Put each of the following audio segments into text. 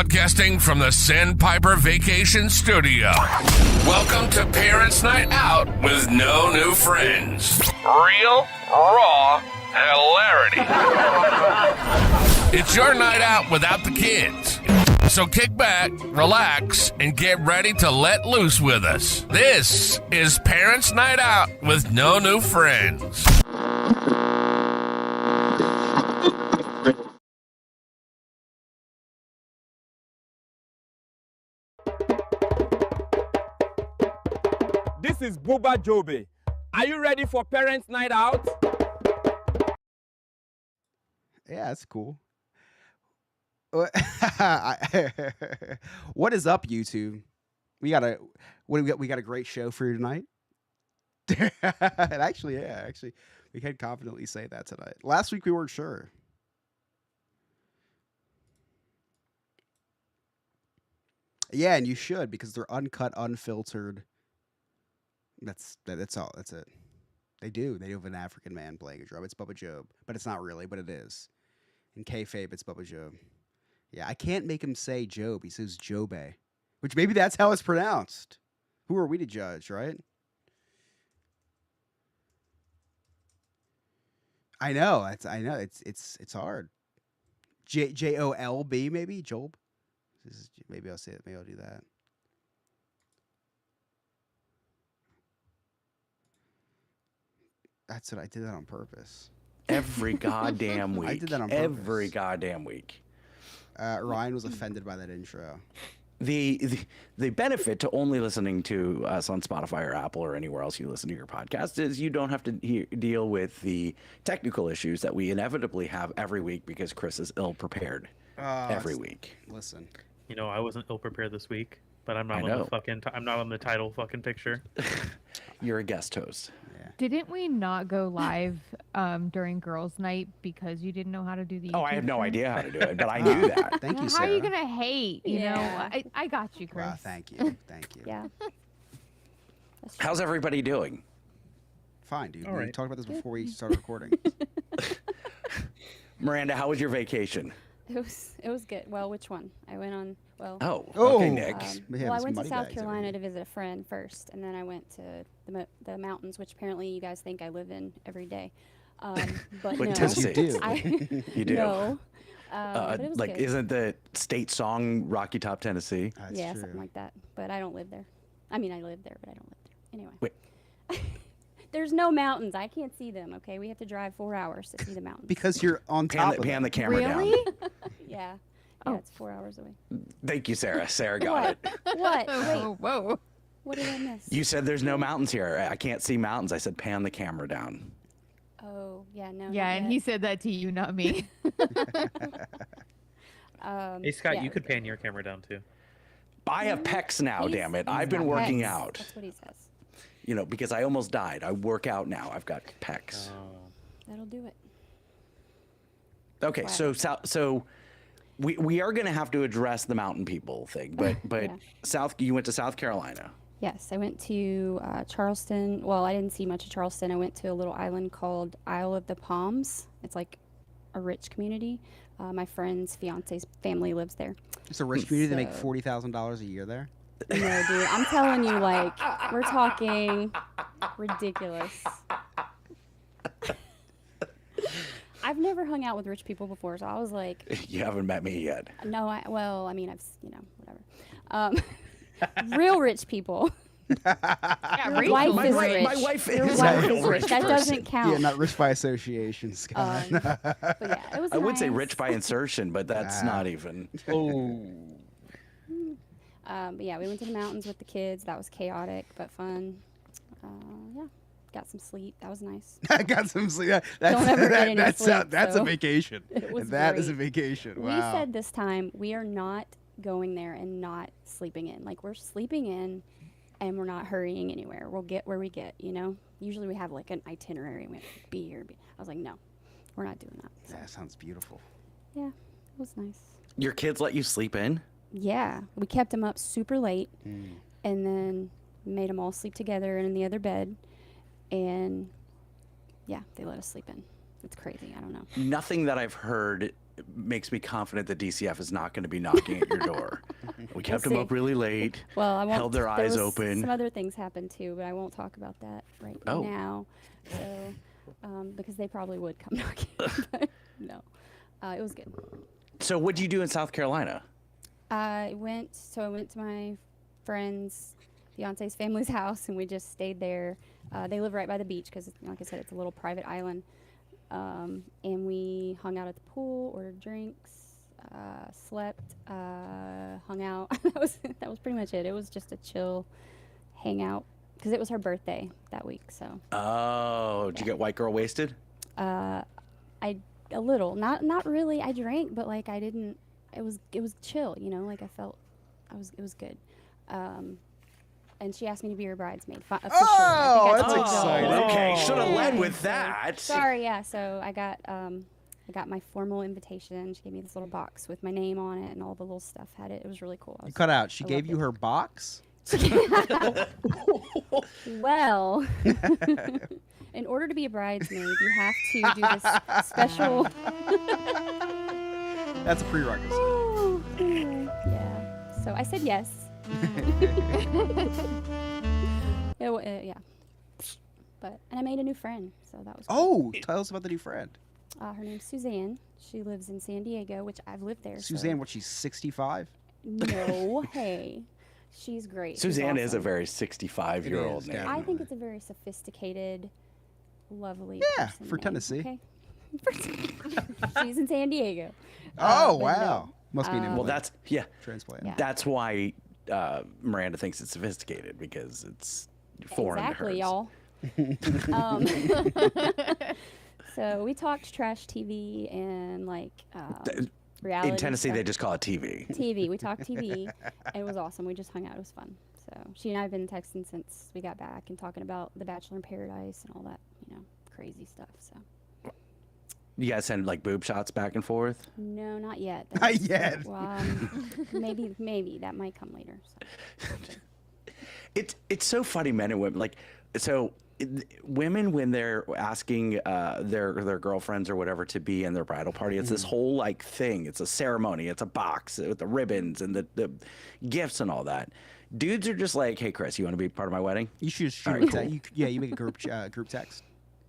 Broadcasting from the Sandpiper Vacation Studio. Welcome to Parents' Night Out with no new friends. Real, raw hilarity. It's your night out without the kids. So kick back, relax, and get ready to let loose with us. This is Parents' Night Out with no new friends. This is Boba Jobe. Are you ready for Parents' Night Out? Yeah, that's cool. What is up, YouTube? We got a great show for you tonight. Actually, we can confidently say that tonight. Last week we weren't sure. Yeah, and you should, because they're uncut, unfiltered. That's all. That's it. They do have an African man playing a drum. It's Bubba Job, but it's not really, but it is. In kayfabe, it's Bubba Job. Yeah, I can't make him say Job. He says Jobe, which maybe that's how it's pronounced. Who are we to judge, right? I know. It's hard. Jolb maybe Job. Maybe I'll say it. Maybe I'll do that. That's what I did that on purpose. Every goddamn week. I did that on purpose. Every goddamn week. Ryan was offended by that intro. The benefit to only listening to us on Spotify or Apple or anywhere else you listen to your podcast is you don't have to deal with the technical issues that we inevitably have every week because Chris is ill prepared every week. Listen, you know, I wasn't ill prepared this week, but I'm not on the fucking. I'm not on the title fucking picture. You're a guest host. Didn't we not go live during girls' night because you didn't know how to do the YouTube I have no thing? idea how to do it, but I knew that. Thank you, How Sarah. are you gonna hate? You know, I got you, Chris. Wow, thank you. Yeah. How's everybody doing? Fine, dude. All We right. talked about this before we started recording. Miranda, how was your vacation? It was good. Well, which one? I went on. Well. Oh, okay, Nick. We have Well, I his went to money South bags over Carolina here. to visit a friend first, and then I went to the mountains, which apparently you guys think I live in every day. But Like no, Tennessee. You do. You do. No. But it was Like, good. isn't the state song Rocky Top, Tennessee? That's yeah, true. something like that. But I don't live there. I mean, I live there, but I don't live there. Anyway. Wait. There's no mountains. I can't see them. Okay, we have to drive 4 hours to see the mountains. Because you're on top of Pan the it. camera Really? down. Yeah. Oh. Yeah, it's 4 hours away. Thank you, Sarah. Sarah got it. What? Wait, Whoa. what did I miss? You said there's no mountains here. I can't see mountains. I said pan the camera down. Oh, yeah, no. Yeah, not and yet. he said that to you, not me. Hey Scott, yeah, you it could was good. pan your camera down too. I have pecs now, He's- damn it. he's I've been got working pecs. out. That's what he says. You know, because I almost died. I work out now. I've got pecs. That'll do it. Okay, Wow. so we are going to have to address the mountain people thing, but Yeah. you went to South Carolina. Yes, I went to Charleston. Well, I didn't see much of Charleston. I went to a little island called Isle of the Palms. It's like a rich community. My friend's fiance's family lives there. It's a rich community. They make So- $40,000 a year there. No, dude, I'm telling you, like, we're talking ridiculous. I've never hung out with rich people before, so I was like, You haven't met me yet. no, I mean, whatever. Real rich people. Yeah, Your Rachel wife My is wife- rich. my wife Your is wife a real is rich rich. That person. doesn't count. Yeah, not rich by association, Scott. But yeah, it was I would say nice. rich by insertion, but that's not even. Oh. But yeah, we went to the mountains with the kids. That was chaotic but fun. Yeah, got some sleep. That was nice. I got some sleep. Don't ever get any that's sleep, that's so a vacation. it was That is a great. vacation. We Wow. said this time we are not going there and not sleeping in. Like, we're sleeping in and we're not hurrying anywhere. We'll get where we get, you know? Usually we have like an itinerary. We have to be here. I was like, no, we're not doing that. So, That sounds beautiful. yeah, it was nice. Your kids let you sleep in? Yeah, we kept them up super late and then made them all sleep together in the other bed. And yeah, they let us sleep in. It's crazy. I don't know. Nothing that I've heard makes me confident that DCF is not going to be knocking at your door. We kept them see. up really late. Well, I won't. Held their there eyes was open. Some other things happened too, but I won't talk about that right Oh. now. So, because they probably would come knocking. But no, it was good. So what did you do in South Carolina? I went to my friend's fiance's family's house, and we just stayed there. They live right by the beach because, like I said, it's a little private island. And we hung out at the pool, ordered drinks, slept, hung out. that was pretty much it. It was just a chill hangout because it was her birthday that week. So. Oh, did you get white girl wasted? A little, not really. I drank, but like I didn't. It was chill, you know. Like I felt, it was good. And she asked me to be her bridesmaid. Officially. Oh, I think I that's told exciting. y'all. Okay, should have led Yeah. with that. Sorry, yeah. So I got my formal invitation. She gave me this little box with my name on it, and all the little stuff had it. It was really cool. You cut out. She I gave loved you it. her box? Well, in order to be a bridesmaid, you have to do this special. That's a prerequisite. Yeah. So I said yes. Yeah. And I made a new friend, so that was cool. Oh, tell us about the new friend. Her name's Suzanne. She lives in San Diego, which I've lived there. Suzanne, what, she's 65? No, hey. She's great. She's Suzanne is a awesome. very 65-year-old It is, name. definitely. I think it's a very sophisticated, lovely Yeah, person for name, Tennessee. Okay? She's in San Diego. Oh, but wow. no. Must be an Well, implant. Transplant. Yeah. that's why Miranda thinks it's sophisticated, because it's foreign Exactly, to hers. y'all. So we talked trash TV and like reality. In Tennessee, stuff. they just call it TV. TV. We talked TV. It was awesome. We just hung out. It was fun. So she and I have been texting since we got back and talking about The Bachelor in Paradise and all that, crazy stuff. So You guys send like boob shots back and forth? no, not yet. Not yet. Well, maybe that might come later. So. It's so funny, men and women. Like, so women, when they're asking their girlfriends or whatever to be in their bridal party, it's this whole like thing. It's a ceremony. It's a box with the ribbons and the gifts and all that. Dudes are just like, hey, Chris, you want to be part of my wedding? You should just shoot All a right, text. You make a group text.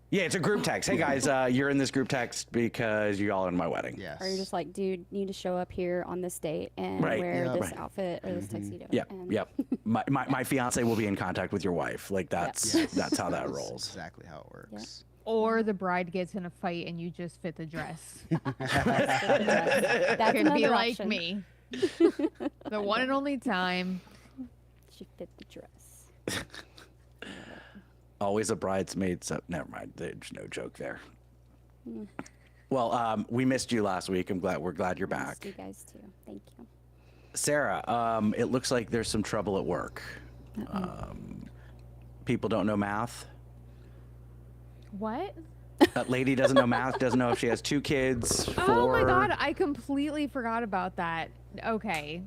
Yeah, it's a group text. Hey, guys, you're in this group text because you all are in my wedding. Yes. Or you're just like, dude, you need to show up here on this date and Right. wear Yeah. this Right. outfit or this tuxedo. Yep, and yep. My fiance will be in contact with your wife. Like, that's Yes. that's how that That's rolls. exactly how it works. Or the bride gets in a fight and you just fit the dress. That's Could be another like option. me. The one and only time. She fit the dress. Always a bridesmaid. So never mind. There's no joke there. Well, we missed you last week. We're glad you're Nice back. You guys too. Thank you. Sarah, it looks like there's some trouble at work. People don't know math. What? That lady doesn't know math. Doesn't know if she has 2 kids. 4. Oh my god, I completely forgot about that. Okay.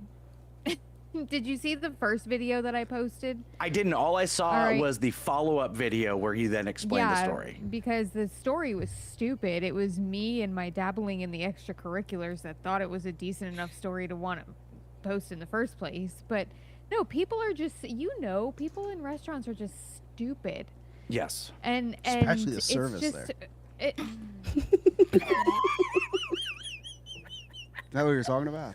Did you see the first video that I posted? I didn't. All I saw All right. was the follow-up video where he then explained the story. Because the story was stupid. It was me and my dabbling in the extracurriculars that thought it was a decent enough story to want to post in the first place. But no, people are just, people in restaurants are just stupid. Yes. And Especially the it's service just, there. It, Is that what you're talking about?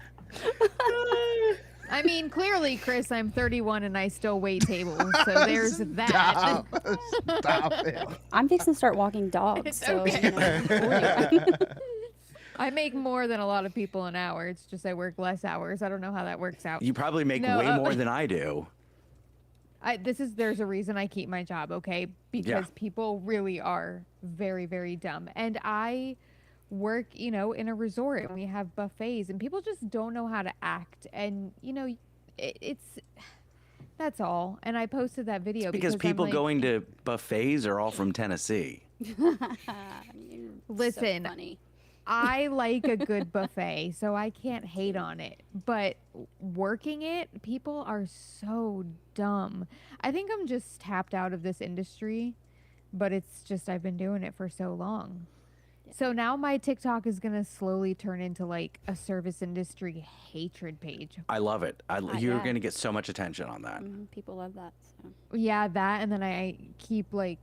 I mean, clearly, Chris, I'm 31 and I still wait tables. So there's that. Stop. Stop it. I'm fixing to start walking dogs. It's so okay. I make more than a lot of people an hour. It's just I work less hours. I don't know how that works out. You probably make No, way more than I do. There's a reason I keep my job, okay? Because people really are very, very dumb. And I work, in a resort and we have buffets and people just don't know how to act. And, that's all. And I posted that video Because I'm people like, going to buffets are all from Tennessee. You're Listen, so funny. I like a good buffet, so I can't hate on it. But working it, people are so dumb. I think I'm just tapped out of this industry, but it's just I've been doing it for so long. So now my TikTok is gonna slowly turn into like a service industry hatred page. I love it. You're yeah. going to get so much attention on that. People love that. So. Yeah, that, and then I keep like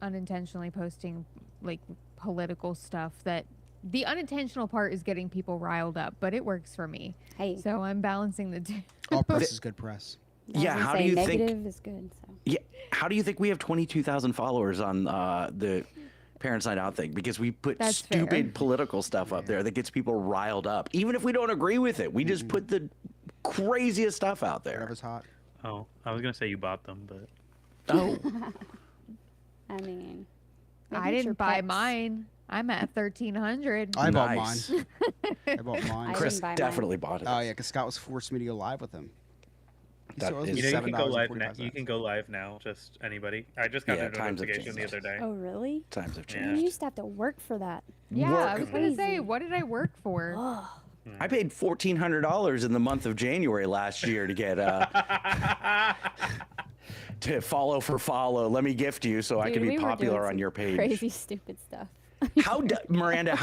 unintentionally posting like political stuff that the unintentional part is getting people riled up, but it works for me. Hey, So I'm balancing the two. All press is good press. I was Yeah, gonna how say do you think- negative is good? So. Yeah. How do you think we have 22,000 followers on the Parents Night Out thing? Because we put That's stupid fair. political stuff up there that gets people riled up. Even if we don't agree with it, we just put the craziest stuff out there. Whatever's hot. Oh, I was gonna say you bought them, but Oh, I mean, I maybe it's your didn't buy pets. mine. I'm at 1,300. I bought Nice. mine. I bought mine. I Chris didn't buy mine. definitely bought it. Oh yeah, because Scott was forcing me to go live with him. He That said it was is- you can go live now. $7.45. You can go live now. Just anybody. I just got Yeah, a times have notification the changed. other day. Oh, really? Times have Yeah. changed. You used to have to work for that. Yeah, I was gonna say, Crazy. what did I work for? Oh, I paid $1,400 in the month of January last year to get to follow. Let me gift you so I dude, can be we were doing popular on some your page. Crazy, stupid stuff. Miranda,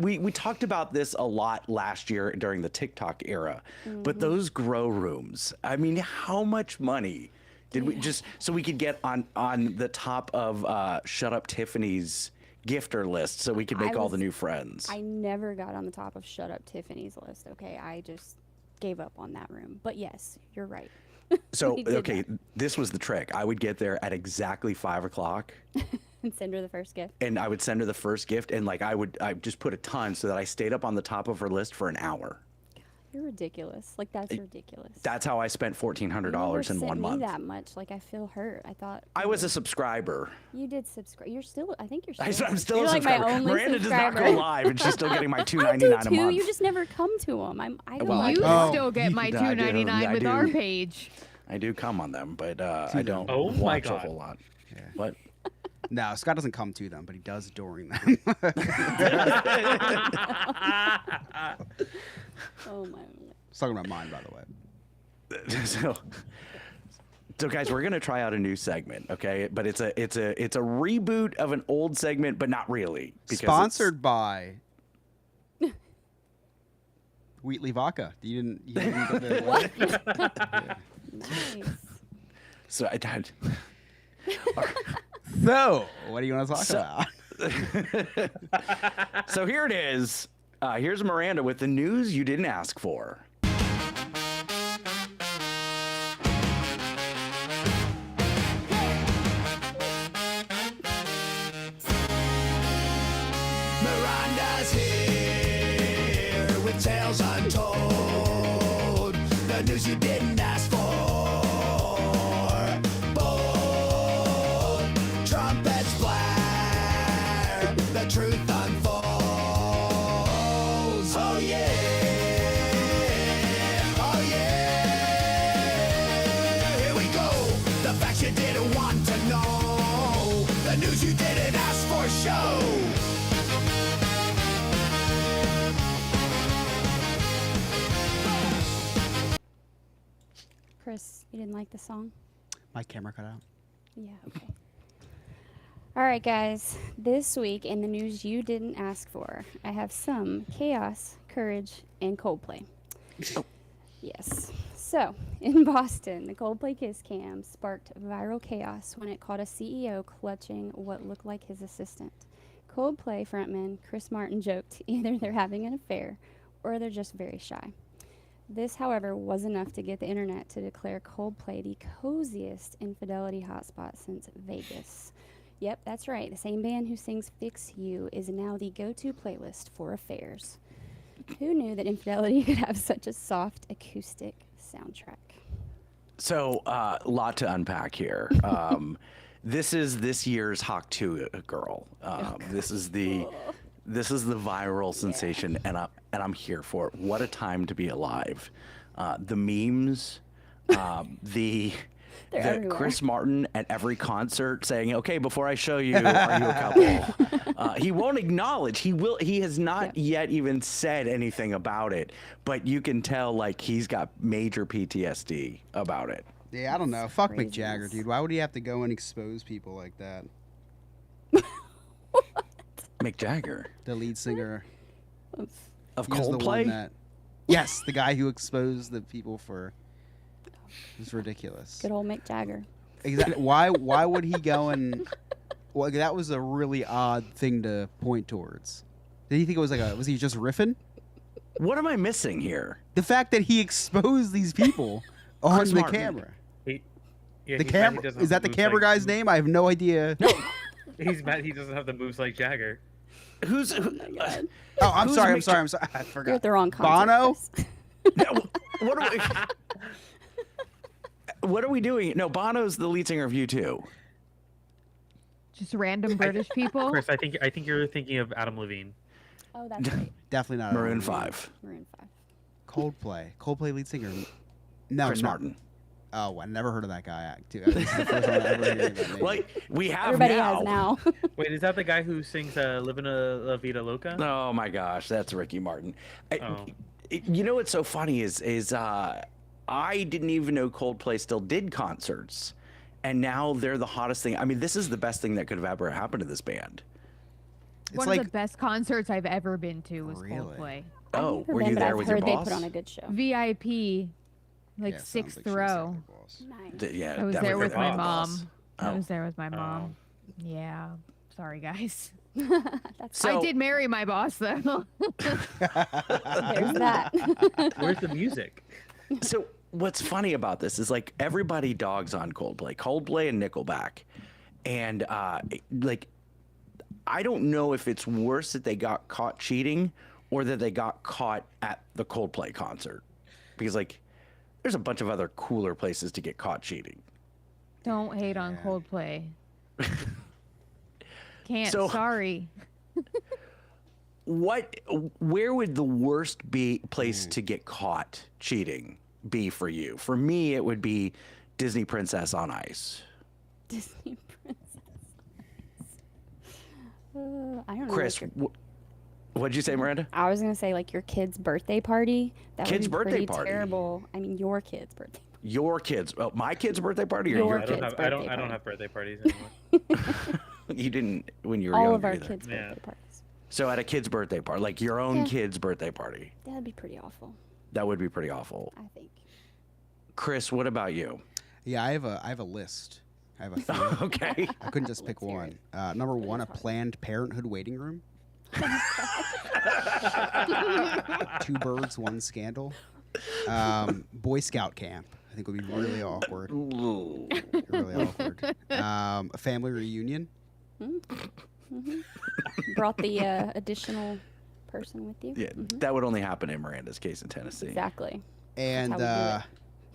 we talked about this a lot last year during the TikTok era, but those grow rooms, I mean, how much money did we just so we could get on the top of Shut Up Tiffany's gifter list so we could make all the new friends? I never got on the top of Shut Up Tiffany's list. Okay, I just gave up on that room. But yes, you're right. So, We did okay, this was the trick. I would get there at exactly 5 o'clock. And send her the first gift. And I would send her the first gift, and like I just put a ton so that I stayed up on the top of her list for an hour. You're ridiculous. Like that's ridiculous. That's how I spent $1,400 in 1 month. Me that much. Like I feel hurt. I thought I was a subscriber. you did subscribe. You're still. I think you're still. I'm still you're a like subscriber. my only Miranda subscriber. does not go live, and she's still getting my I do $2.99 a too. month. You just never come to them. I go Well, live. You Oh. still get my I do, $2.99 I with do. our page. I do come on them, but I don't Oh my watch a God. whole lot. Yeah. What? No, Scott doesn't come to them, but he does during them. Oh my. He's talking about mine, by the way. So guys, we're gonna try out a new segment, okay? But it's a reboot of an old segment, but not really. because Sponsored by Wheatley Vodka. You didn't get the Nice. So I did. So, what do you want to talk So- about? So here it is. Here's Miranda with the news you didn't ask for. Miranda's here with tales untold. The news you didn't ask for. Bold trumpets blare. The truth unfolds. Oh yeah. Oh yeah. Here we go. The facts you didn't want to know. The news you didn't ask for show. Chris, you didn't like the song? My camera cut out. Yeah, okay. All right, guys. This week in the news you didn't ask for, I have some chaos, courage, and Coldplay. Yes. So, in Boston, the Coldplay Kiss Cam sparked viral chaos when it caught a CEO clutching what looked like his assistant. Coldplay frontman Chris Martin joked either they're having an affair or they're just very shy. This, however, was enough to get the internet to declare Coldplay the coziest infidelity hotspot since Vegas. Yep, that's right. The same band who sings Fix You is now the go-to playlist for affairs. Who knew that infidelity could have such a soft acoustic soundtrack? So a lot to unpack here. This is this year's Hawk 2 girl. This is the viral sensation, and I'm here for it. What a time to be alive. The memes, the everywhere. Chris Martin at every concert saying, "Okay, before I show you, are you a couple?" He won't acknowledge. He has not yet even said anything about it, but you can tell like he's got major PTSD about it. Yeah, I don't know. Fuck Mick Jagger, craziness. dude. Why would he have to go and expose people like that? Mick Jagger the lead singer of he was the one Coldplay. that, yes, the guy who exposed the people for. It's ridiculous. Good old Mick Jagger. Exactly. Why would he go and? Well, that was a really odd thing to point towards. Did he think it was was he just riffing? What am I missing here? The fact that he exposed these people on Chris the Martin. camera. Yeah, The he's mad he camera doesn't is that have the moves camera like- guy's name? I have no idea. He's mad he doesn't have the moves like Jagger. Who's? God. Oh, I'm Who's sorry. I'm Mick sorry. I'm sorry. I You're at forgot. the wrong concert. Bono? Chris. No, what are we doing? No, Bono's the lead singer of U2. Just random British people. Chris, I think you're thinking of Adam Levine. Oh, that's right. Definitely not. Maroon Maroon 5. Maroon 5. Coldplay lead singer. No, Chris no. Martin. Oh, I never heard of that guy. Too. This is the first time I'm ever hearing that name. Well, we have Everybody now. has now. Wait, is that the guy who sings "Livin' a La Vida Loca"? Oh my gosh, that's Ricky Martin. Oh. You know what's so funny is I didn't even know Coldplay still did concerts, and now they're the hottest thing. I mean, this is the best thing that could have ever happened to this band. It's One like of the best concerts I've ever been to was Really? Coldplay. Oh, I've never were been, you but there I've with your heard boss? they put on a good show. VIP, like yeah, it sounds sixth like she was row. like the boss. Nice. Yeah, I was definitely there with the my boss. mom. I Oh. was there with my mom. Yeah. Sorry, guys. That's So, I did marry my boss, though. There's that. Where's the music? So what's funny about this is like everybody dogs on Coldplay and Nickelback, and like I don't know if it's worse that they got caught cheating or that they got caught at the Coldplay concert, because like there's a bunch of other cooler places to get caught cheating. Don't hate on Yeah. Coldplay. Can't. So- Sorry. Where would the worst place to get caught cheating be for you? For me, it would be Disney Princess on Ice. Disney Princess. I don't know. Chris, like your- what'd you say, Miranda? I was gonna say like your kid's birthday party. That Kid's would be birthday pretty party? terrible. I mean, your kid's birthday. Your kids? Oh, my kid's birthday party or Your your I kid? don't kid's have I don't birthday I don't party. have birthday parties anymore. You didn't when you were All younger of our either. kids' Yeah. birthday parties. So at a kid's birthday party, like your own Yeah. kid's birthday party, That'd be pretty awful. that would be pretty awful. I think. Chris, what about you? Yeah, I have a list. I have a few. Okay. I couldn't just pick Let's hear one. Number one, a Planned Parenthood waiting room. Two birds, one scandal. Boy Scout camp. I think would be really awkward. Ooh. Really awkward. A family reunion. Brought the additional person with you. Yeah, that would only happen in Miranda's case in Tennessee. Exactly. And how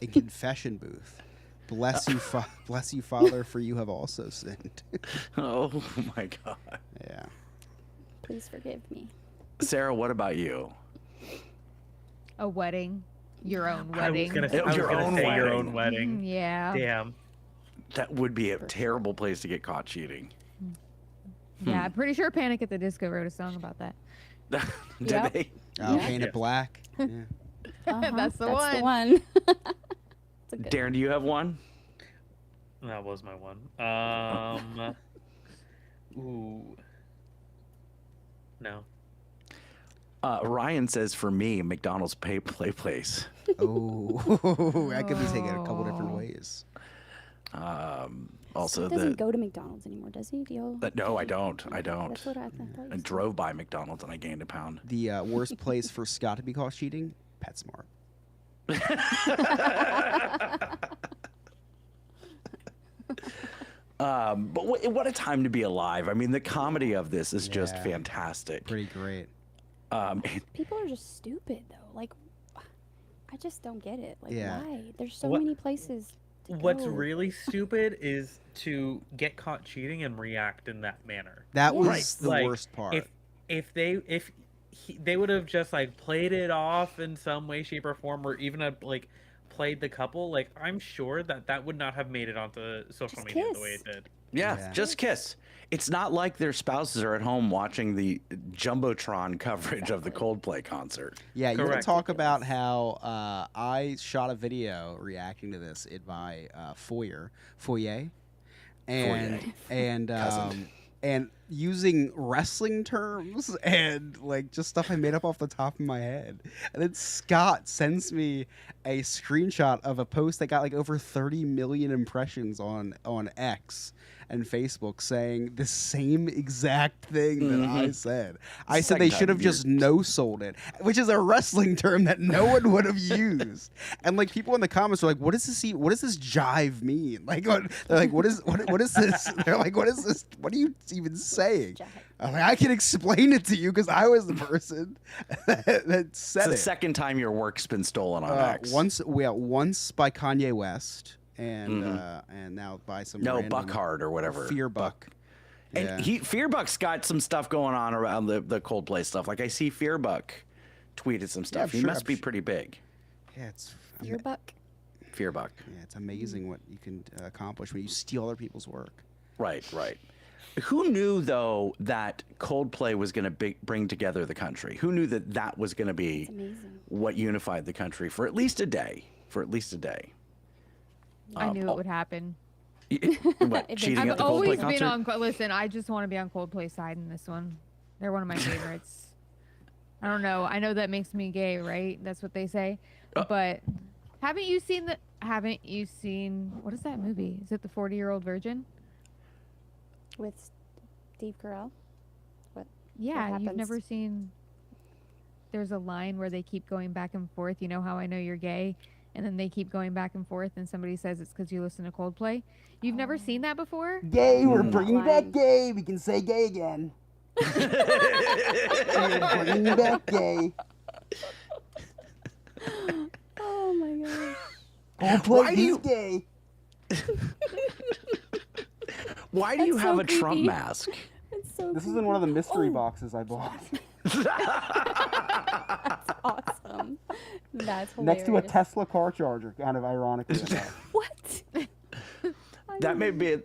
we a confession booth. Bless you, bless you, Father, for you have also sinned. Oh my God. Yeah. Please forgive me. Sarah, what about you? A wedding. Your own I was wedding. gonna say, I was Your gonna own say your wedding. own wedding. Yeah. Damn. That would be a terrible place to get caught cheating. Yeah, I'm pretty sure Panic at the Disco wrote a song about that. Did Yep. they? Yeah. Paint it black. Yeah. That's the That's one. the one. It's a good Darren, do you have one? That was my one. Ooh. No. Ryan says for me, McDonald's play place. Oh, that could be taken a couple different ways. Also, He doesn't go to McDonald's anymore, does he? Do y'all? no, I don't. I don't. That's what I thought. you I said. drove by McDonald's and I gained a pound. The worst place for Scott to be caught cheating? PetSmart. But what a time to be alive. I mean, the comedy of this is just Yeah. fantastic. Pretty great. People are just stupid though. Like, I just don't get it. Like, Yeah. why? There's so What- many places. To What's go. really stupid is to get caught cheating and react in that manner. That was Right. the Like, worst part. If they would have just like played it off in some way, shape, or form, or even have like played the couple, like I'm sure that would not have made it onto social Just media the kiss. way it did. Yeah, Yeah. just kiss. It's not like their spouses are at home watching the Jumbotron coverage of the Coldplay concert. Yeah, you want to Correct. talk about how I shot a video reacting to this in my foyer, and Cousin. and using wrestling terms and like just stuff I made up off the top of my head. And then Scott sends me a screenshot of a post that got like over 30 million impressions on X and Facebook saying the same exact thing that I said. I said they should have just no-sold it, which is a wrestling term that no one would have used. And like people in the comments are like, what does this jive mean? Like they're like, what is this? They're like, what is this? What are you even saying? I'm like, I can explain it to you because I was the person that said It's it. the second time your work's been stolen on X. Once by Kanye West. And now by some random Buckhard or whatever. Fearbuck. And Fearbuck's got some stuff going on around the Coldplay stuff. Like I see Fearbuck tweeted some stuff. He must be pretty big. Yeah, it's Fearbuck. Fearbuck. Yeah, it's amazing what you can accomplish when you steal other people's work. Right. Who knew though that Coldplay was going to bring together the country? Who knew that was going to be what unified the country for at least a day? I knew it would happen. What, cheating at I've the always Coldplay been concert? on. Listen, I just want to be on Coldplay's side in this one. They're one of my favorites. I don't know. I know that makes me gay, right? That's what they say. But haven't you seen what is that movie? Is it The 40-Year-Old Virgin? With Steve Carell? What? Yeah, what you've happens? never seen. There's a line where they keep going back and forth. You know how I know you're gay? And then they keep going back and forth, and somebody says it's because you listen to Coldplay. You've never seen that before? Gay, we're bringing back gay. We can say gay again. We're bringing back gay. Oh my gosh. Why do you gay? Why do you That's have so a Trump creepy. mask? It's so This is in one of the mystery boxes I bought. That's awesome. That's hilarious. Next to a Tesla car charger, kind of ironically enough. What? That may be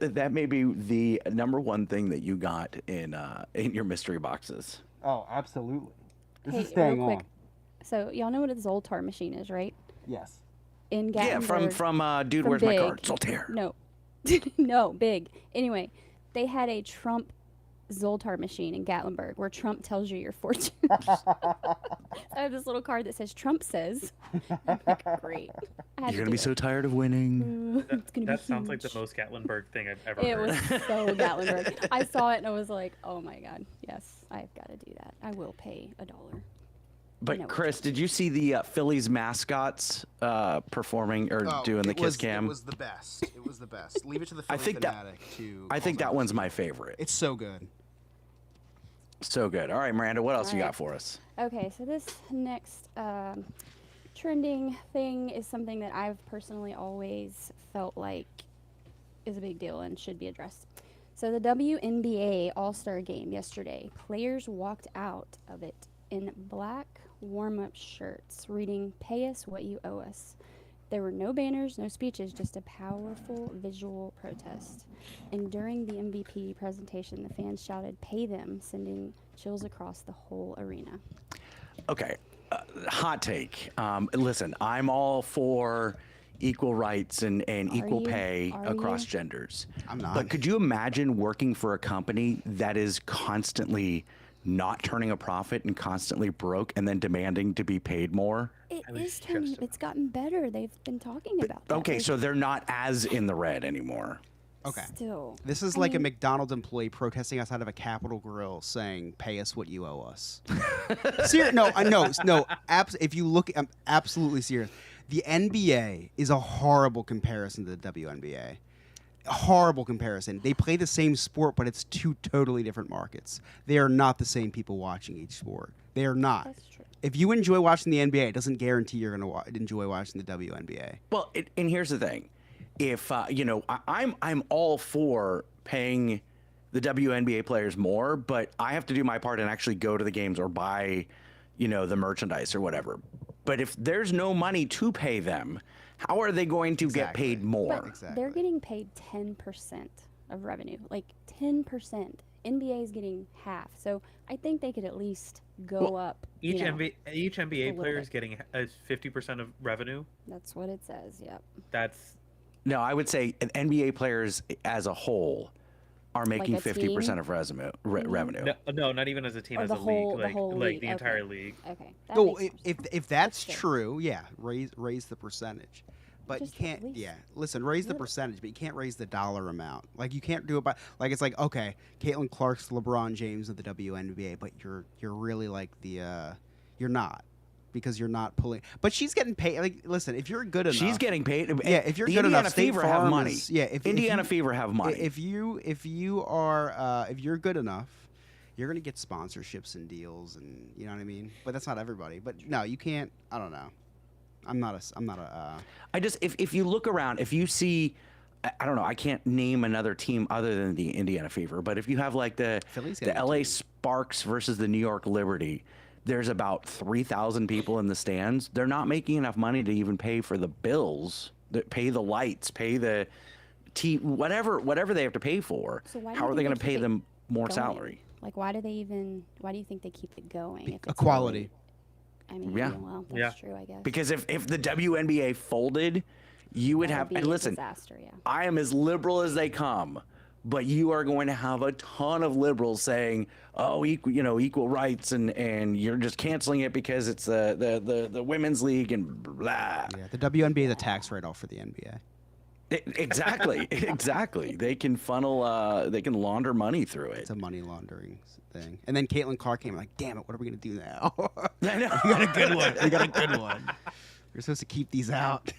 the number one thing that you got in your mystery boxes. Oh, absolutely. This Hey, is staying real quick. on. So y'all know what a Zoltar machine is, right? Yes. In Yeah, Gatlinburg. from Dude, from Where's My Big. Card? Soltaire. No. No, Big. Anyway, they had a Trump Zoltar machine in Gatlinburg where Trump tells you your fortune. I have this little card that says Trump says. I'm like, great. I had You're to gonna be do so tired of winning. it. It's gonna That be sounds like the huge. most Gatlinburg thing I've ever It heard. was so Gatlinburg. I saw it and I was like, oh my god, yes, I've got to do that. I will pay $1. But No, Chris, did you see the Phillies mascots performing or doing the kiss cam? It was the best. It was the best. Leave it to the I Philly think that- fanatic to. I think call that one's my favorite. It's so good. So good. All right, Miranda, what else All you right. got for us? Okay, so this next trending thing is something that I've personally always felt like is a big deal and should be addressed. So the WNBA All-Star Game yesterday, players walked out of it in black warm-up shirts reading "Pay us what you owe us." There were no banners, no speeches, just a powerful visual protest. And during the MVP presentation, the fans shouted, "Pay them," sending chills across the whole arena. Okay, hot take. Listen, I'm all for equal rights and equal you? pay Are across you? genders. I'm not. But could you imagine working for a company that is constantly not turning a profit and constantly broke and then demanding to be paid more? It was is turning. just It's gotten better. They've been talking about that. Okay, Like, so they're not as in the red anymore. Okay. still. This is I like a mean- McDonald's employee protesting outside of a Capitol Grill saying, "Pay us what you owe us." No. If you look, I'm absolutely serious. The NBA is a horrible comparison to the WNBA. A horrible comparison. They play the same sport, but it's two totally different markets. They are not the same people watching each sport. They are not. That's true. If you enjoy watching the NBA, it doesn't guarantee you're going to enjoy watching the WNBA. Well, and here's the thing: if I'm all for paying the WNBA players more, but I have to do my part and actually go to the games or buy, the merchandise or whatever. But if there's no money to pay them, how are they going to get Exactly. paid more? But Exactly. they're getting paid 10% of revenue. Like 10%. NBA is getting half. So I think they could at least go up. Each you know. NBA little player is bit. getting 50% of revenue. That's what it says. Yep. That's No, I would say NBA players as a whole are making Like a 50% team? of revenue. No, not even as a team, Or as the a whole- league, the like whole like league, the okay. entire league. Okay. That Well, makes more if sense. that's fair. true, yeah, raise the percentage. But Just you at can't. least Yeah, listen, raise the little. percentage, but you can't raise the dollar amount. Like you can't do it by like it's like okay, Caitlin Clark's LeBron James of the WNBA, but you're really like the you're not because you're not pulling. But she's getting paid. Like listen, if you're good enough, She's getting paid. Yeah, if you're the good Indiana enough, State Fever have Farm money. is- yeah, if Indiana you- Fever have money. If you are if you're good enough, you're gonna get sponsorships and deals, and you know what I mean. But that's not everybody. But no, you can't. I don't know. I'm not a. I just if you look around, if you see, I don't know, I can't name another team other than the Indiana Fever, but if you have like the Philly's the getting a LA team. Sparks versus the New York Liberty, there's about 3,000 people in the stands. They're not making enough money to even pay for the bills, pay the lights, pay the whatever they have to pay for. So why do How you are they think going to they pay keep it them more going? salary? Like, why do you think they keep it going? If it's Equality. really- I mean, Yeah. well, that's Yeah. true, I guess. Because if the WNBA folded, you would That have be and a listen. disaster, yeah. I am as liberal as they come, but you are going to have a ton of liberals saying, "Oh, equal rights," and you're just canceling it because it's the women's league and blah. Yeah, the WNBA is a tax write-off for the NBA. Exactly, exactly. They can funnel, they can launder money through it. It's a money laundering thing. And then Caitlin Clark came like, damn it, what are we gonna do now? I know. We got a good one. We got a good one. We're supposed to keep these out.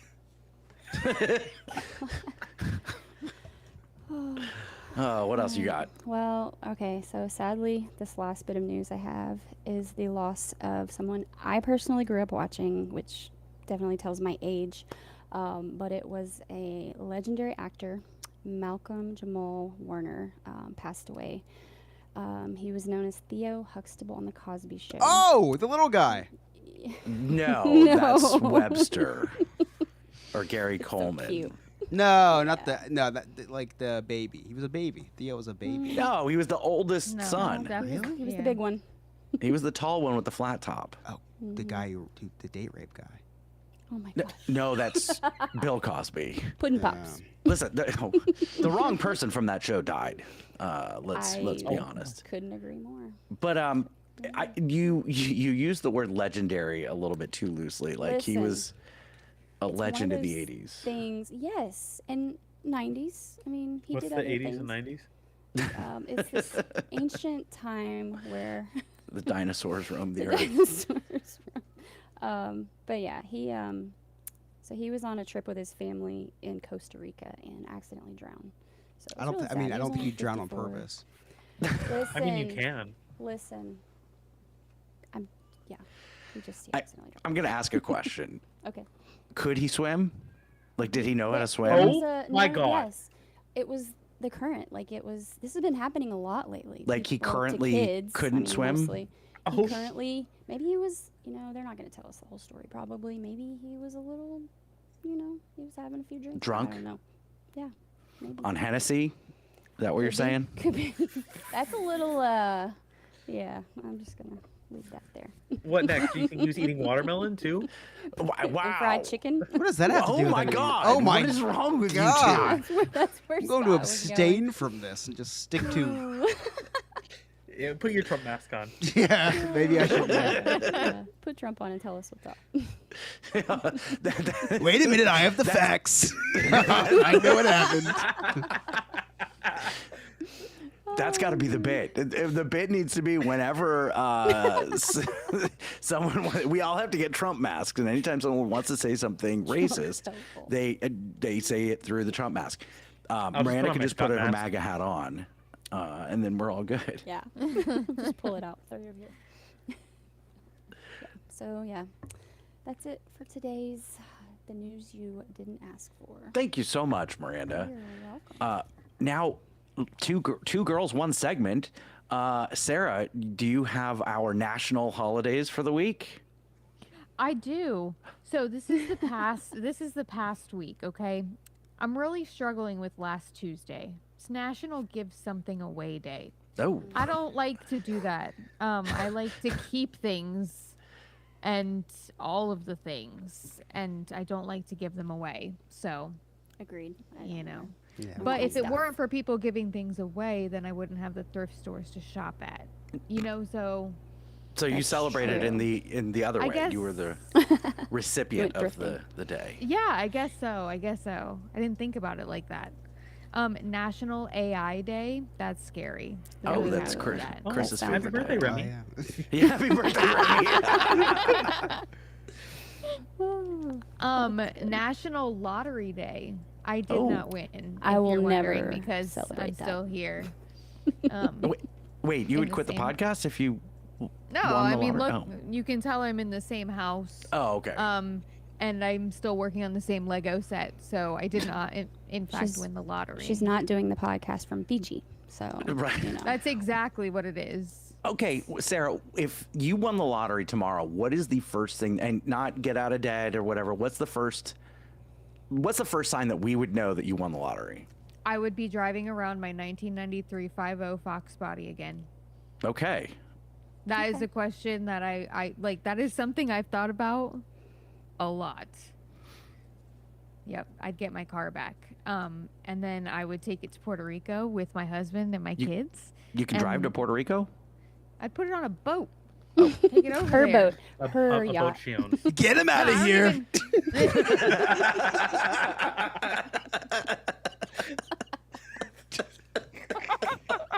Oh, what else you got? Well, okay, so sadly, this last bit of news I have is the loss of someone I personally grew up watching, which definitely tells my age. But it was a legendary actor, Malcolm Jamal Warner, passed away. He was known as Theo Huxtable on The Cosby Show. Oh, the little guy. No, No. that's Webster or Gary So Coleman. cute. No, not the no, like the baby. He was a baby. Theo was a baby. No, he was the oldest No, son. definitely- He was yeah. the big one. He was the tall one with the flat top. Oh, the guy the date rape guy. Oh my No, gosh. no, that's Bill Cosby. Puddin' Pops. Listen, the wrong person from that show died. Let's be honest. Couldn't agree more. But you use the word legendary a little bit too loosely. Like he Listen, was a It's legend one of of the those '80s. Things, yes, and '90s. I mean, he What's did the other 80s things. and 90s? It's this ancient time where The dinosaurs roamed the the earth. dinosaurs. But yeah, so he was on a trip with his family in Costa Rica and accidentally drowned. So it I was don't. really I mean, sad. I He don't was think only you drown on 54. purpose. Listen, I mean, you can. Listen, he just I- accidentally drowned. I'm gonna ask a question. Okay. Could he swim? Like, did he know how to It swim? Oh, was my God. Yes, it was the current. Like it was. This has been happening a lot lately. Like, he Well, to currently kids, couldn't swim? Mostly. He Oh. currently, maybe he was. They're not going to tell us the whole story. Probably, maybe he was a little. He was having a few drinks. Drunk? I don't know. Yeah, maybe. On Hennessy? Is that what you're Could be. saying? Could be. That's a little. Yeah, I'm just gonna leave that there. What next? Do you think he was eating watermelon too? Wow. And fried chicken. What does that have to Oh do with my anything? God. Oh my What is wrong with God. you two? That's where I'm going to Scott was abstain from this and just stick to. Yeah, put your Trump mask on. Yeah, maybe I should. Yeah, put Trump on and tell us what's up. Wait a minute, I have the facts. I know what happened. That's got to be the bit. The bit needs to be whenever someone. We all have to get Trump masks, and anytime someone wants to say something racist, helpful. they say it through the Trump mask. just put Miranda on could my just put Trump her mask. MAGA hat on, and then we're all good. Yeah. Just pull it out. Throw your yeah. So yeah, that's it for today's the news you didn't ask for. Thank you so much, Miranda. You're welcome. Now, two girls, one segment. Sarah, do you have our national holidays for the week? I do. So this is the past. This is the past week. Okay, I'm really struggling with last Tuesday. It's National Give Something Away Day. Oh, I don't like to do that. I like to keep things and all of the things, and I don't like to give them away. So Agreed. I you don't know. Yeah. But if it stuff. weren't for people giving things away, then I wouldn't have the thrift stores to shop at. So So you That's celebrated true. in the other I way. You were the recipient Went of the day. yeah, I guess so. I didn't think about it like that. National AI Day. That's scary. Oh, Really that's happy Chris, with that. Oh, Chris's that Happy sounds favorite birthday, day. Oh, Remy. yeah. Yeah, happy birthday, Remy. National Lottery Day. I did Oh. not win. I if will you're wondering, never because celebrate I'm that. still here. Wait, you in would the quit the same- podcast if you No, won I the mean, lottery? look, you can tell I'm in the same house. Oh, okay. And I'm still working on the same Lego set, so I did not, in fact, She's- win the lottery. She's not doing the podcast from Fiji, so Right. you know. That's exactly what it is. Okay, Sarah, if you won the lottery tomorrow, what is the first thing, and not get out of debt or whatever, what's the first sign that we would know that you won the lottery? I would be driving around my 1993 50 Fox body again. Okay. That is a question that I like. That is something I've thought about a lot. Yep, I'd get my car back. And then I would take it to Puerto Rico with my husband and my kids. You can drive to And- Puerto Rico? I'd put it on a boat. Take it over Her there. boat, her a boat yacht. she owns. Get him out I of don't here. even-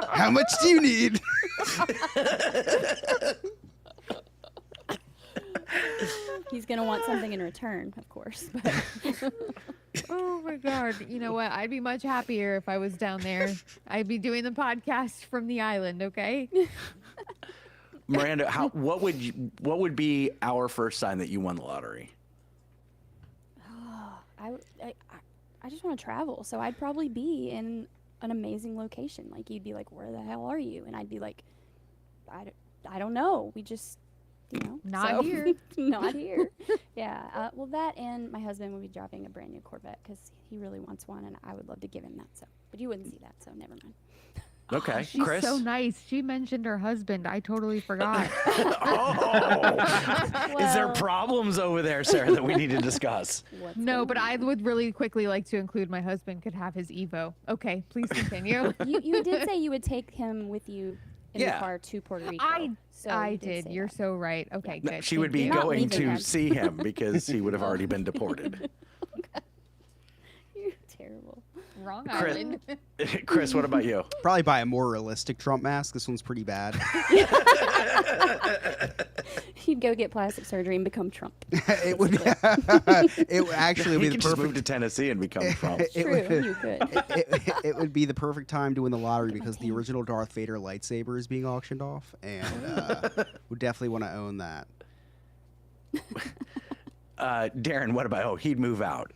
How much do you need? He's gonna want something in return, of course. But Oh my God. You know what? I'd be much happier if I was down there. I'd be doing the podcast from the island, okay? Miranda, what would be our first sign that you won the lottery? I just want to travel, so I'd probably be in an amazing location. Like you'd be like, "Where the hell are you?" And I'd be like, "I don't know. We just, you know, Not so- here." not here." Yeah. Well, that and my husband would be driving a brand new Corvette because he really wants one, and I would love to give him that. So, but you wouldn't see that, so never mind. Okay, She's Chris. so nice. She mentioned her husband. I totally forgot. Oh, is there Well- problems over there, Sarah, that we need to discuss? What's No, going but I on? would really quickly like to include my husband could have his Evo. Okay, please continue. You did say you would take him with you in Yeah. the car to Puerto Rico. I so I you did. say You're that. so right. Okay, No, good. she would Thank be you. Not going leaving to him. see him because he would have already been deported. You're terrible. Wrong Chris- island. Chris, what about you? Probably buy a more realistic Trump mask. This one's pretty bad. He'd go get plastic surgery and become Trump. It would. It would actually He be can the just move perfect. to Tennessee and become Trump. It True, would- you could. it would be the perfect time to win the lottery because the original Darth Vader lightsaber is being auctioned off, and would definitely want to own that. Darren, what about? Oh, he'd move out.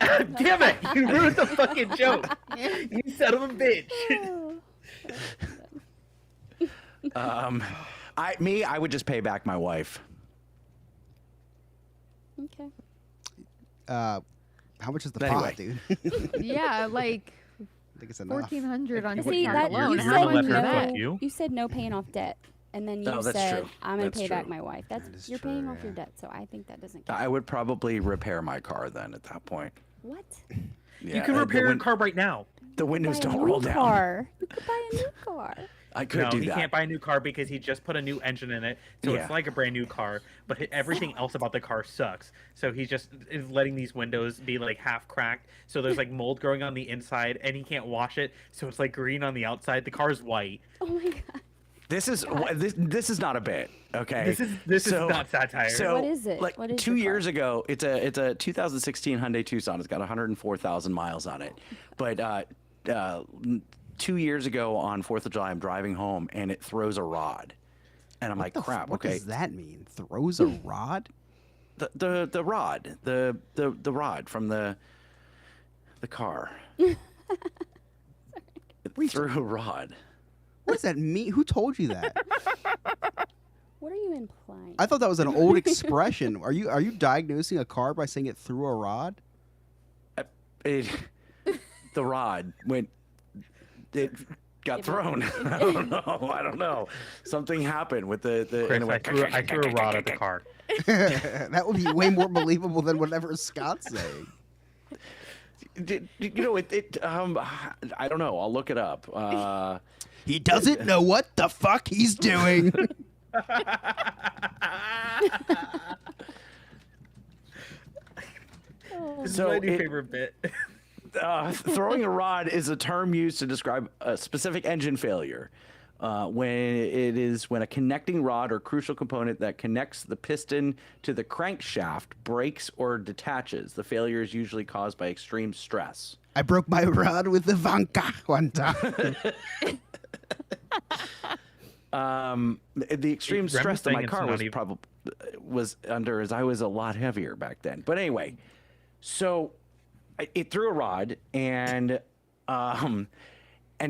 Damn it! You ruined the fucking joke. You son of a bitch. I would just pay back my wife. Okay. How much is the Anyway. pot, dude? I Yeah, like think it's enough. 1,400 on See, TikTok that alone. you How said much let is her that? fuck you. You said no paying off debt, and then you Oh, that's said true. I'm gonna That's pay back true. my wife. That That's is you're true, paying off your yeah. debt, so I think that doesn't count. I would probably repair my car then at that point. What? Yeah, You can the repair your win- car right now. The windows Buy a don't new roll down. car. You could buy a new car. I could No, do he that. can't buy a new car because he just put a new engine in it, so Yeah. it's like a brand new car. But everything else about the car sucks. So he just is letting these windows be like half cracked. So there's like mold growing on the inside, and he can't wash it, so it's like green on the outside. The car's white. Oh my god. This is this is not a bit, okay? This is not satire. So, What is it? Like What is 2 your car? years ago, it's a 2016 Hyundai Tucson. It's got 104,000 miles on it. But 2 years ago on 4th of July, I'm driving home and it throws a rod, and I'm like, crap. What Okay, does that mean? Throws a rod? the rod, the rod from the car. It threw a rod. What does that mean? Who told you that? What are you implying? I thought that was an old expression. Are you diagnosing a car by saying it threw a rod? The rod went. It got thrown. I don't know. Something happened with the. Chris, and it went- I threw a rod at the car. That would be way more believable than whatever Scott's saying. You know, I don't know. I'll look it up. He doesn't know what the fuck he's doing. This So is my new it- favorite bit. Throwing a rod is a term used to describe a specific engine failure. When a connecting rod or crucial component that connects the piston to the crankshaft breaks or detaches. The failure is usually caused by extreme stress. I broke my rod with Ivanka one time. The extreme Rem's stress that saying my it's car not was even- probably was under, as I was a lot heavier back then. But anyway, so it threw a rod, and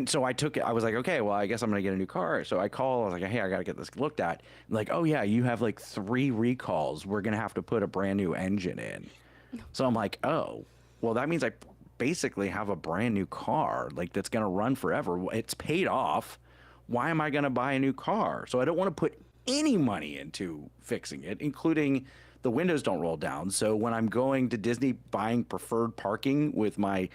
so I took it. I was like, okay, well, I guess I'm gonna get a new car. So I called. I was like, hey, I gotta get this looked at. And like, oh yeah, you have like 3 recalls. We're gonna have to put a brand new engine in. So I'm like, oh, well, that means I basically have a brand new car, like that's gonna run forever. It's paid off. Why am I gonna buy a new car? So I don't want to put any money into fixing it, including the windows don't roll down. So when I'm going to Disney buying preferred parking with my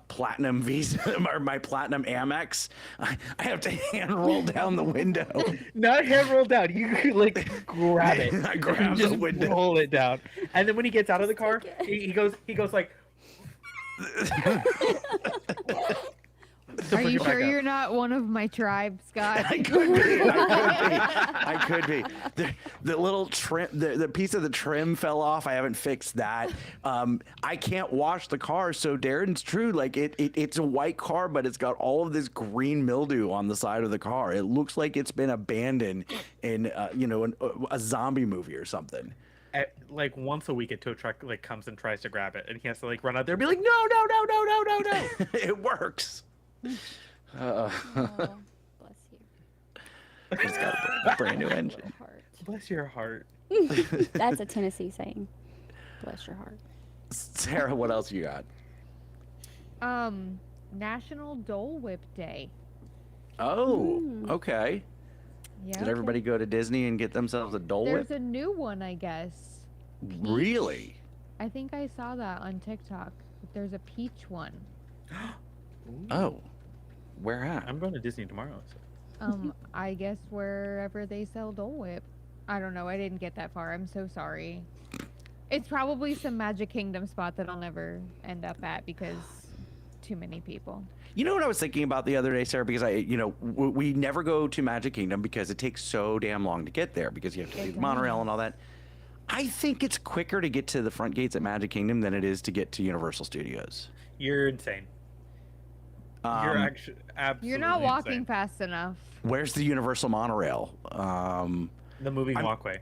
platinum Visa or my platinum Amex, I have to hand roll down the window. Not hand roll down. You like grab it. I and grab the just window. roll it down. And then when he gets out of the car, he goes like. Are you Bring it back sure up. you're not one of my tribe, Scott? I could be. I could be. The little trim, the piece of the trim fell off. I haven't fixed that. I can't wash the car. So Darren's true. Like it's a white car, but it's got all of this green mildew on the side of the car. It looks like it's been abandoned in a zombie movie or something. Like once a week, a tow truck like comes and tries to grab it, and he has to like run out there and be like, no. It works. Oh, bless you. It's got a brand new engine. Little heart. Bless your heart. That's a Tennessee saying. Bless your heart. Sarah, what else you got? National Dole Whip Day. Oh, okay. Yeah. Did everybody go to Disney and get themselves a Dole There's Whip? a new one, I guess. Really? I think I saw that on TikTok. There's a peach one. Oh, where at? I'm going to Disney tomorrow. So. I guess wherever they sell Dole Whip. I don't know. I didn't get that far. I'm so sorry. It's probably some Magic Kingdom spot that I'll never end up at because too many people. You know what I was thinking about the other day, Sarah? Because we never go to Magic Kingdom because it takes so damn long to get there because you have to take the monorail and all that. I think it's quicker to get to the front gates at Magic Kingdom than it is to get to Universal Studios. You're insane. You're actually absolutely You're not walking insane. fast enough. Where's the Universal monorail? The moving walkway.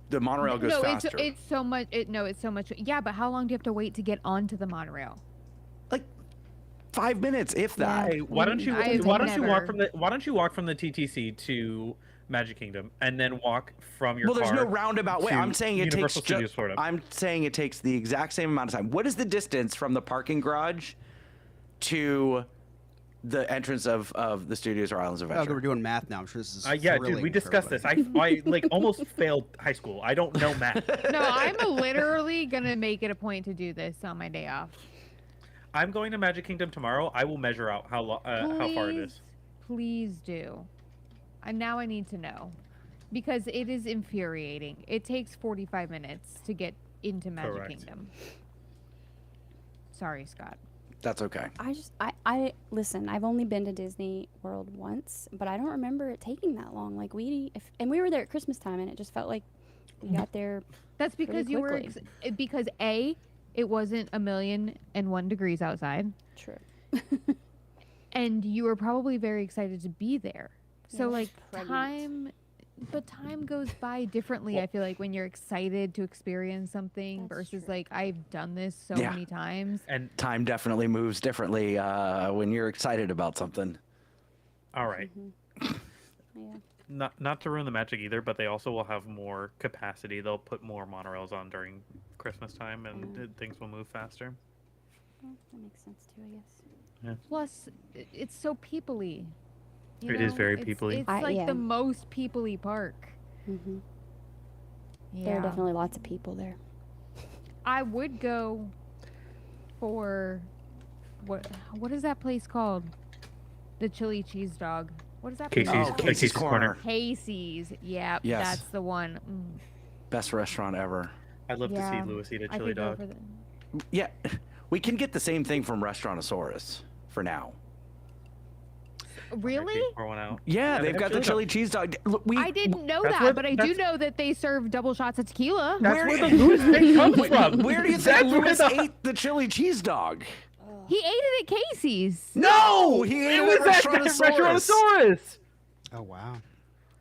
The monorail goes faster. It's so much. It's so much. Yeah, but how long do you have to wait to get onto the monorail? Like 5 minutes, if that. Hey, why don't you I've walk never- from the TTC to Magic Kingdom and then walk from your Well, there's car no roundabout way. to I'm saying it takes. Universal Studios Florida. I'm saying it takes the exact same amount of time. What is the distance from the parking garage to the entrance of the studios or Islands of Oh, Adventure? we're doing math now. I'm sure this is. Yeah, dude, thrilling we for discussed this. I like almost failed high school. I don't know math. No, I'm literally gonna make it a point to do this on my day off. I'm going to Magic Kingdom tomorrow. I will measure out how far it is. Please do. And now I need to know. Because it is infuriating. It takes 45 minutes to get into Magic Correct. Kingdom. Sorry, Scott. That's okay. I listen. I've only been to Disney World once, but I don't remember it taking that long. Like we were there at Christmas time, and it just felt like we got there. That's because you were quickly. because it wasn't 1,000,001 degrees outside, True. and you were probably very excited to be there. Yeah, So I was like pregnant. time goes by differently. I feel like when you're excited to experience something That's versus true. like I've done this so Yeah. many times. And Time definitely moves differently when you're excited about something. all right, Yeah. not to ruin the magic either, but they also will have more capacity. They'll put more monorails on during Christmas time, and things will move faster. Well, that makes sense too, I guess. Plus, it's so people-y. It is very people-y. It's I- like yeah. the most people-y park. Hmm. Yeah. There are definitely lots of people there. I would go for what is that place called? The chili cheese dog. What is that place Casey's, called? Casey's Corner. Casey's. Yeah, Yes. that's the one. Mm. Best restaurant ever. I'd love to Yeah, see Lewis eat a I chili could go dog. for the- Yeah, we can get the same thing from Restaurantosaurus for now. Really? Pour one out. Yeah, they they've have got the chili chili cheese dog. Look, I didn't know That's that, where- but I do know that they serve double shots of tequila. That's Where where do the Lewis thing comes from. Where do you think That's where Lewis the- ate the chili cheese dog? He ate it at Casey's. No, he ate It it was at at Restaurantosaurus. Restaurantosaurus. Oh wow.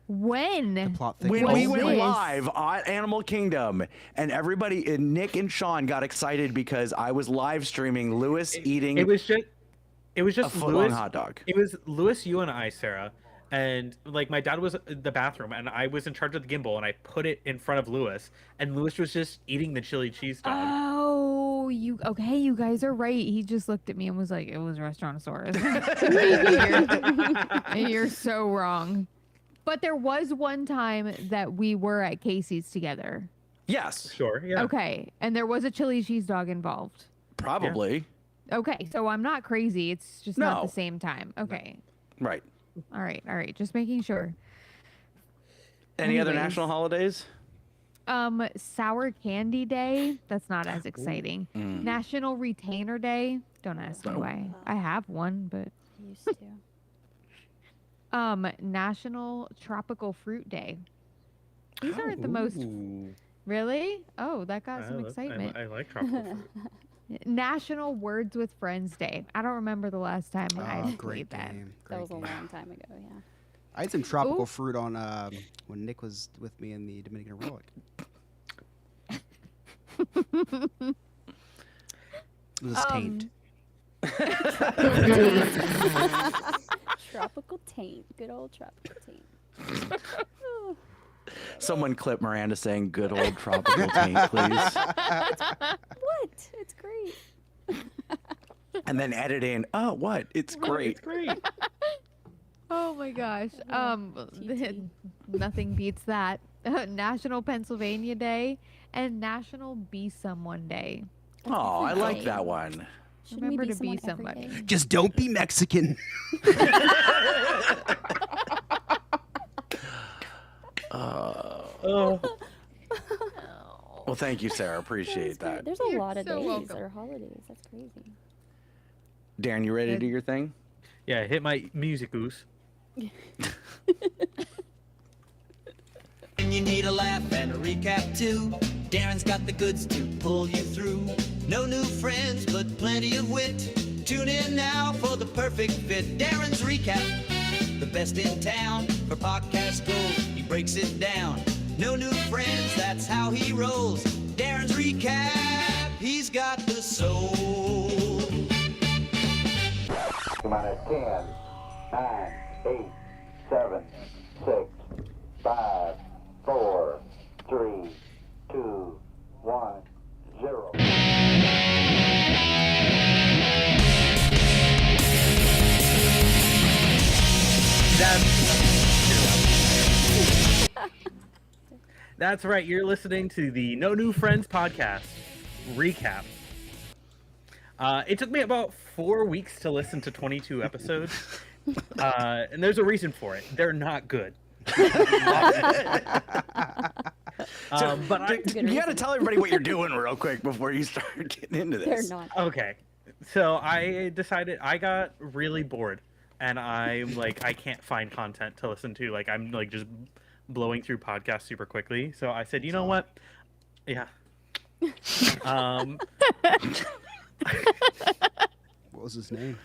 When? Plot When thickens. we Was went this? live on Animal Kingdom, and everybody, and Nick and Sean got excited because I was live streaming Lewis eating It was just a foot-long Lewis. hot dog. It was Lewis, you and I, Sarah, and like my dad was in the bathroom, and I was in charge of the gimbal, and I put it in front of Lewis, and Lewis was just eating the chili cheese dog. Oh, you guys are right. He just looked at me and was like, "It was Restaurantosaurus." you're so wrong. But there was one time that we were at Casey's together. Yes, Sure, yeah. Okay, and there was a chili cheese dog involved. probably. Okay, so I'm not crazy. It's just not No. the same time. Okay. Right. All right. Just making sure. Any other Anyways. national holidays? Sour Candy Day. That's not as exciting. Mm. National Retainer Day. Don't ask me No. why. I have one, but Used to. National Tropical Fruit Day. These aren't the most Ooh. really. Oh, that got I some love- excitement. I like tropical fruit. National Words with Friends Day. I don't remember the last time I Oh, played great that. game. That Great was a game. long time ago, yeah. I had some tropical Ooh. fruit on when Nick was with me in the Dominican Republic. It was taint. Tropical taint. Good old tropical taint. Someone clip Miranda saying "good old tropical taint," please, What? It's great. and then edit in. Oh, what? It's great. It's great. Oh my gosh. TT. Nothing beats that. National Pennsylvania Day and National Be Someone Day. Oh, I like Day. that one. Shouldn't Remember we be to be someone every somebody. day? Just don't be Mexican. Oh, Well, thank you, Sarah. Appreciate That's great. that. There's a You're lot of so days welcome. or holidays. That's crazy. Darren, you ready to do your thing? yeah. Hit my music goose. When you need a laugh and a recap too, Darren's got the goods to pull you through. No new friends, but plenty of wit. Tune in now for the perfect fit. Darren's recap, the best in town for podcast gold. He breaks it down. No new friends, that's how he rolls. Darren's recap, he's got the soul. Come on at 10, 9, 8, 7, 6, 5, 4, 3, 2, 1, 0. That's right. You're listening to the No New Friends podcast recap. It took me about 4 weeks to listen to 22 episodes, and there's a reason for it. They're not good. But I, Good You got to reason. tell everybody what you're doing real quick before you start getting into They're this. not. okay, so I decided I got really bored, and I'm like, I can't find content to listen to. Like, I'm like just blowing through podcasts super quickly. So I said, you know what? Yeah. What was his name?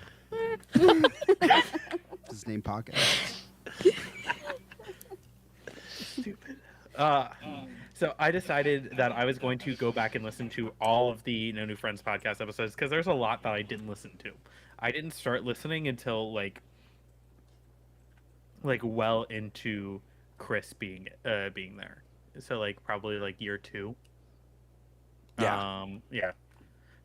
His name podcast. Stupid. So I decided that I was going to go back and listen to all of the No New Friends podcast episodes because there's a lot that I didn't listen to. I didn't start listening until like well into Chris being there. So like probably like year 2. Yeah. Yeah.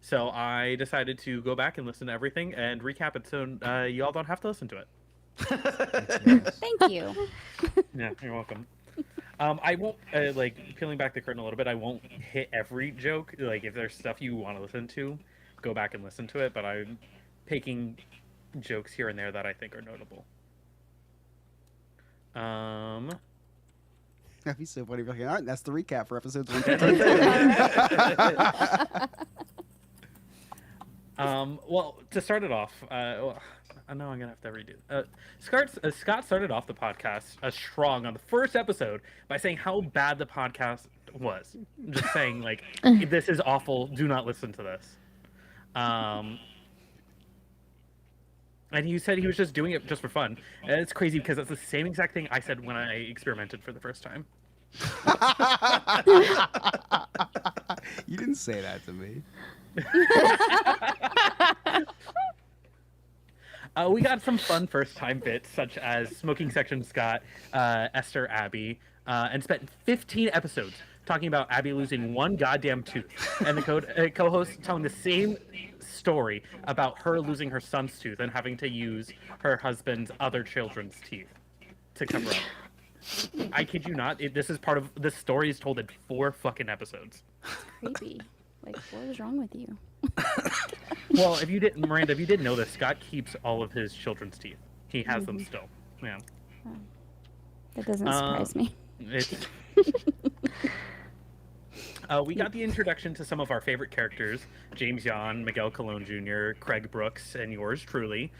So I decided to go back and listen to everything and recap it so you all don't have to listen to it. Thank you. Yeah, you're welcome. I won't like peeling back the curtain a little bit. I won't hit every joke. Like if there's stuff you want to listen to, go back and listen to it, but I'm picking jokes here and there that I think are notable. That'd be so funny. All right, that's the recap for episodes 1 through 2. Well, to start it off, I know I'm gonna have to redo. Scott started off the podcast strong on the first episode by saying how bad the podcast was. Just saying like, this is awful. Do not listen to this. And he said he was just doing it just for fun. And it's crazy because that's the same exact thing I said when I experimented for the first time. You didn't say that to me. We got some fun first-time bits, such as Smoking Section Scott, Esther, Abby, and spent 15 episodes talking about Abby losing one goddamn tooth, and the co-host telling the same story about her losing her son's tooth and having to use her husband's other children's teeth to cover up. I kid you not. This story is told in 4 fucking episodes. Creepy. Like, what is wrong with you? Well, Miranda, if you didn't know this, Scott keeps all of his children's teeth. He has them still. Yeah. That doesn't surprise me. We got the introduction to some of our favorite characters: James Yan, Miguel Colon Jr., Craig Brooks, and yours truly.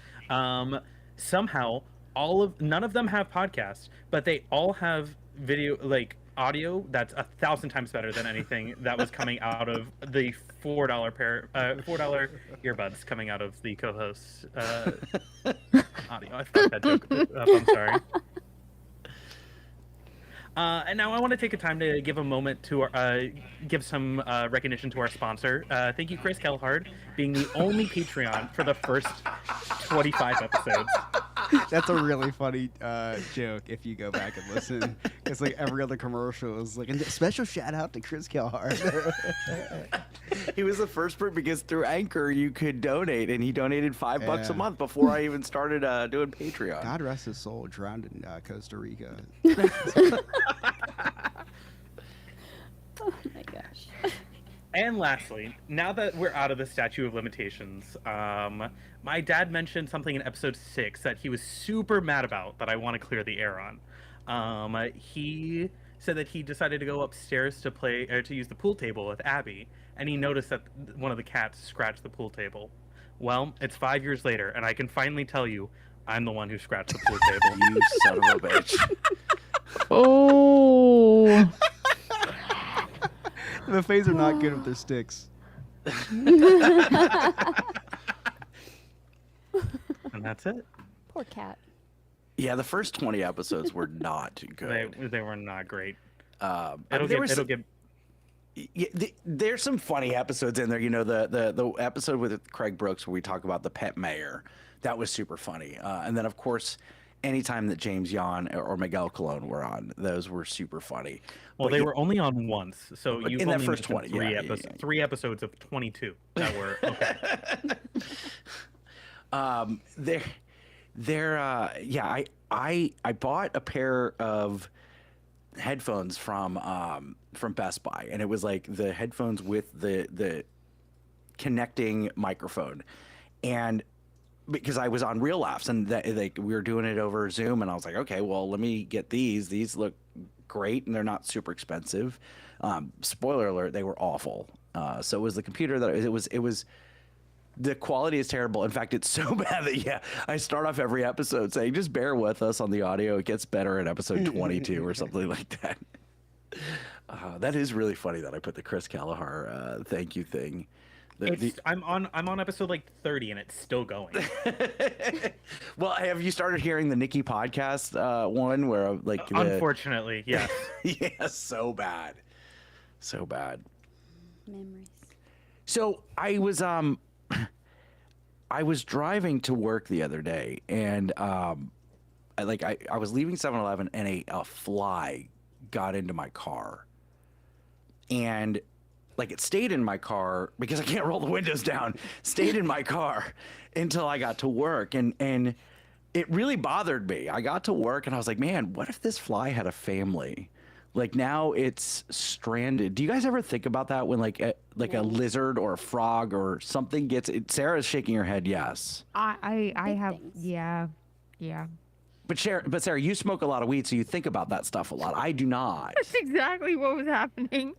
Somehow, none of them have podcasts, but they all have video, like audio that's 1,000 times better than anything that was coming out of the $4 earbuds coming out of the co-host's audio. I fucked that joke up. I'm sorry. And now I want to take a time to give a moment to give some recognition to our sponsor. Thank you, Chris Kelhard, being the only Patreon for the first 25 episodes. That's a really funny joke if you go back and listen. It's like every other commercial is like a special shout out to Chris Kelhard. He was the first person because through Anchor you could donate, and he donated $5 a month before I even started doing Patreon. God rest his soul, drowned in Costa Rica. Oh my gosh. And lastly, now that we're out of the statute of limitations, my dad mentioned something in episode 6 that he was super mad about that I want to clear the air on. He said that he decided to go upstairs to use the pool table with Abby, and he noticed that one of the cats scratched the pool table. Well, it's 5 years later, and I can finally tell you, I'm the one who scratched the pool table. You son of a bitch. Oh. The Fays are not good with their sticks. And that's it. Poor cat. Yeah, the first 20 episodes were not good. They were not great. There's some funny episodes in there. You know, the episode with Craig Brooks where we talk about the pet mayor. That was super funny. And then, of course, anytime that James Yan or Miguel Colon were on, those were super funny. Well, they were only on once, so you've in that only first mentioned 20, episodes. 3 episodes of 22 that were okay. I bought a pair of headphones from Best Buy, and it was like the headphones with the connecting microphone, and because I was on Real Laughs and we were doing it over Zoom, and I was like, okay, well, let me get these. These look great, and they're not super expensive. Spoiler alert, they were awful. So it was the computer that it was. The quality is terrible. In fact, it's so bad that I start off every episode saying, just bear with us on the audio. It gets better at episode 22 or something like that. That is really funny that I put the Chris Kelleher thank you thing. I'm on episode like 30 and it's still going. Well, have you started hearing the Nikki podcast one where like unfortunately, yes. Yeah, so bad. Memories. So I was driving to work the other day, and I was leaving 7-Eleven, and a fly got into my car, and like it stayed in my car because I can't roll the windows down. Stayed in my car until I got to work, and it really bothered me. I got to work, and I was like, man, what if this fly had a family? Like now it's stranded. Do you guys ever think about that when like a lizard or a frog or something gets it? Sarah's shaking her head. Yes. I Big have things. yeah. But Sarah, you smoke a lot of weed, so you think about that stuff a lot. I do not. That's exactly what was happening.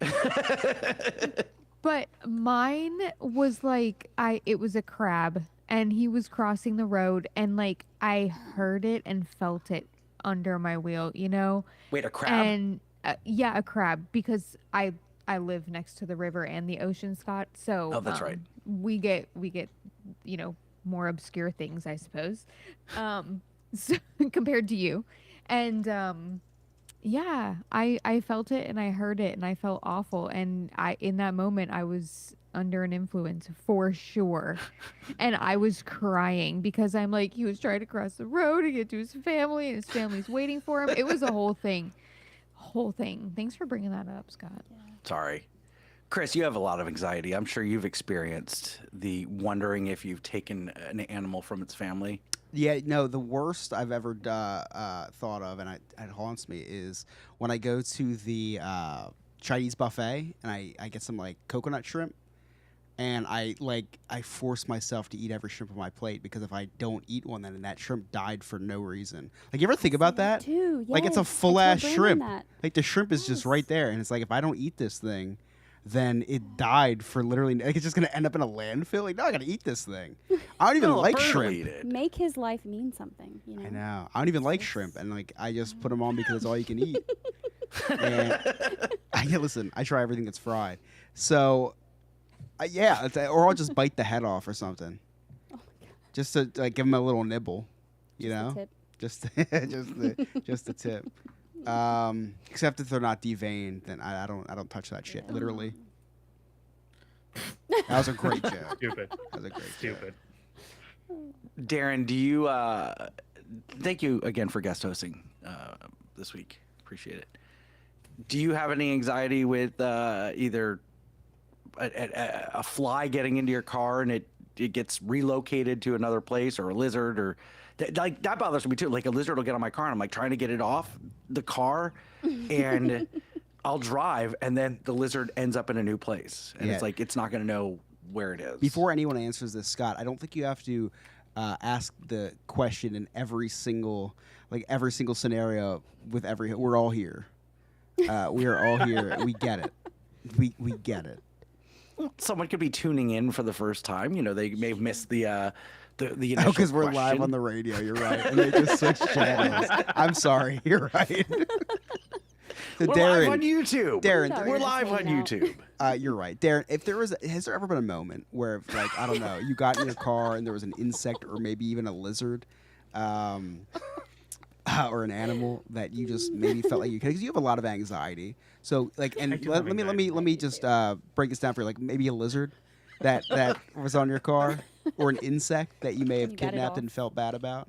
But mine was like it was a crab and he was crossing the road and like I heard it and felt it under my wheel, you know? Wait, a crab? And yeah, a crab because I live next to the river and the ocean, Scott. So Oh, that's right. We get you know, more obscure things, I suppose. So, compared to you. And yeah, I felt it and I heard it and I felt awful and in that moment I was under an influence for sure. And I was crying because I'm like, he was trying to cross the road to get to his family and his family's waiting for him. It was a whole thing. Thanks for bringing that up, Scott. Sorry. Chris, you have a lot of anxiety. I'm sure you've experienced the wondering if you've taken an animal from its family. Yeah, no, the worst I've ever thought of, and it haunts me, is when I go to the Chinese buffet and I get some like coconut shrimp, and I force myself to eat every shrimp on my plate because if I don't eat one, then that shrimp died for no reason. Like, you ever think about that? Too, Like, it's a yes. I full told ass Brandon shrimp. that. Like, the shrimp is just right there, and it's like if I don't eat this thing, then it died for literally like it's just gonna end up in a landfill. Like, no, I gotta eat this thing. I don't even No, a like bird will shrimp. eat it. Make his life mean something, you know? I know. I don't even like shrimp, and like I just put them on because it's all you can eat. And listen, I try everything that's fried. So, yeah, or I'll just bite the head off or something, just to like give them a little nibble, you know, Tip. just just the tip. Except if they're not deveined, then I don't touch that shit. Literally. That was a great joke. Stupid. That was a great Stupid. Darren, do you? Thank you again for guest hosting this week. Appreciate it. Do you have any anxiety with either a fly getting into your car and it gets relocated to another place, or a lizard, or like that bothers me too? Like a lizard will get on my car and I'm like trying to get it off the car, and I'll drive, and then the lizard ends up in a new place, and Yeah. it's like it's not going to know where it is. Before anyone answers this, Scott, I don't think you have to ask the question in every single scenario with every. We're all here. We are all here. We get it. We get it. Someone could be tuning in for the first time. You know, they may have missed the initial Oh, because we're live question. on the radio. You're right. And they just switched channels. I'm sorry. You're right. So We're Darren, live on YouTube. Darren, We're live on hanging out. YouTube. You're right, Darren. If there was, has there ever been a moment where, like, I don't know, you got in your car and there was an insect or maybe even a lizard, or an animal that you just maybe felt like you could, because you have a lot of anxiety. So, like, and I do let have me just break this down for you. Like, maybe a lizard that was on your car, or an insect that you may have You got it kidnapped all. and felt bad about.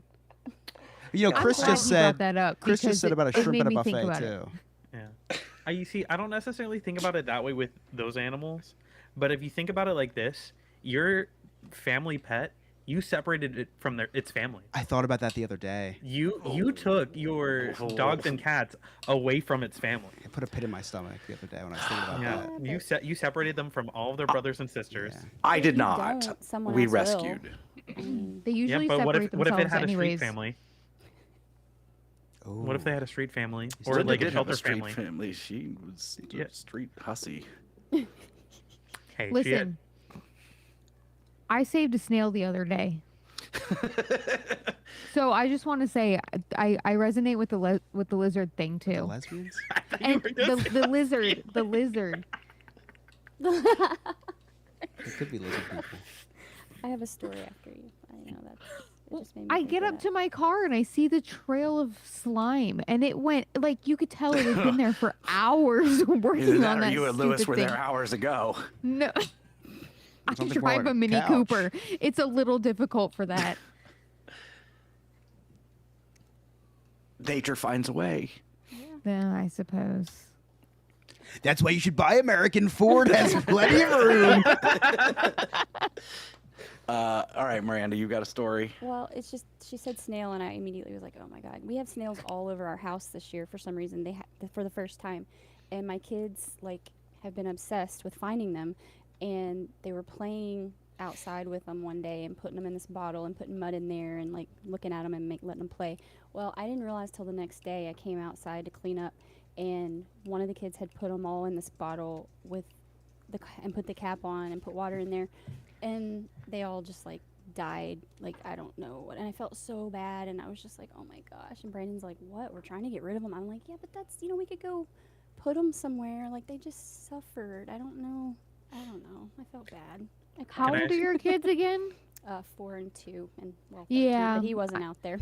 You know, I'm Chris glad just you said brought that up Chris because just said about a it shrimp made at a me think buffet about it. too. Yeah. You see, I don't necessarily think about it that way with those animals, but if you think about it like this, your family pet, you separated it from its family. I thought about that the other day. You took your dogs and cats away from its family. It put a pit in my stomach the other day when I was thinking about Yeah, that. you separated them from all of their brothers and sisters. Yeah. I If did you not. don't, someone We else will. rescued. I mean, They Yeah, usually but separate what if themselves it had a street anyways. family? Ooh. What if they had a street family You or said like Linda a did have shelter street family? She was a Yeah. street hussy. Hey, she Listen, I saved a snail the other day. So I just want to say I resonate with the lizard thing The too. lesbians? And the lizard. It could be lizard people. I have a story after you. I know that. It just made me I think get of up that. to my car and I see the trail of slime, and it went like you could tell it had been there for hours Either working that on or that you and Lewis stupid were thing. there hours ago. No, I Something more drive like a a Mini couch. Cooper. It's a little difficult for that. Nature finds a way. Yeah, I suppose. That's why you should buy American. Ford has plenty of room. All right, Miranda, you got a story? Well, it's just she said snail, and I immediately was like, "Oh my god!" We have snails all over our house this year for some reason. For the first time, and my kids like have been obsessed with finding them, and they were playing outside with them one day and putting them in this bottle and putting mud in there and like looking at them and letting them play. Well, I didn't realize till the next day. I came outside to clean up, and one of the kids had put them all in this bottle with and put the cap on and put water in there, and they all just like died. Like I don't know what, and I felt so bad, and I was just like, oh my gosh. And Brandon's like, what? We're trying to get rid of them. I'm like, yeah, but that's we could go put them somewhere. Like they just suffered. I don't know. I felt bad. How old are your kids again? 4 and 2, and well, 2, Yeah, but he wasn't out there.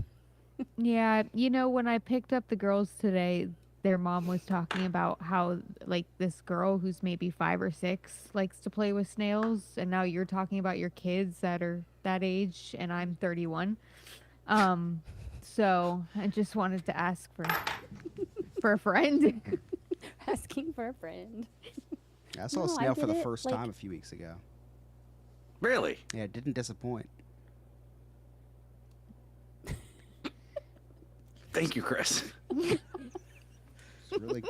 Yeah, when I picked up the girls today, their mom was talking about how like this girl who's maybe 5 or 6 likes to play with snails, and now you're talking about your kids that are that age, and I'm 31. So I just wanted to ask for a friend. Asking for a friend. I saw a No, I snail for did the it, first like- time a few weeks ago. Really? Yeah, it didn't disappoint. Thank you, Chris. It's really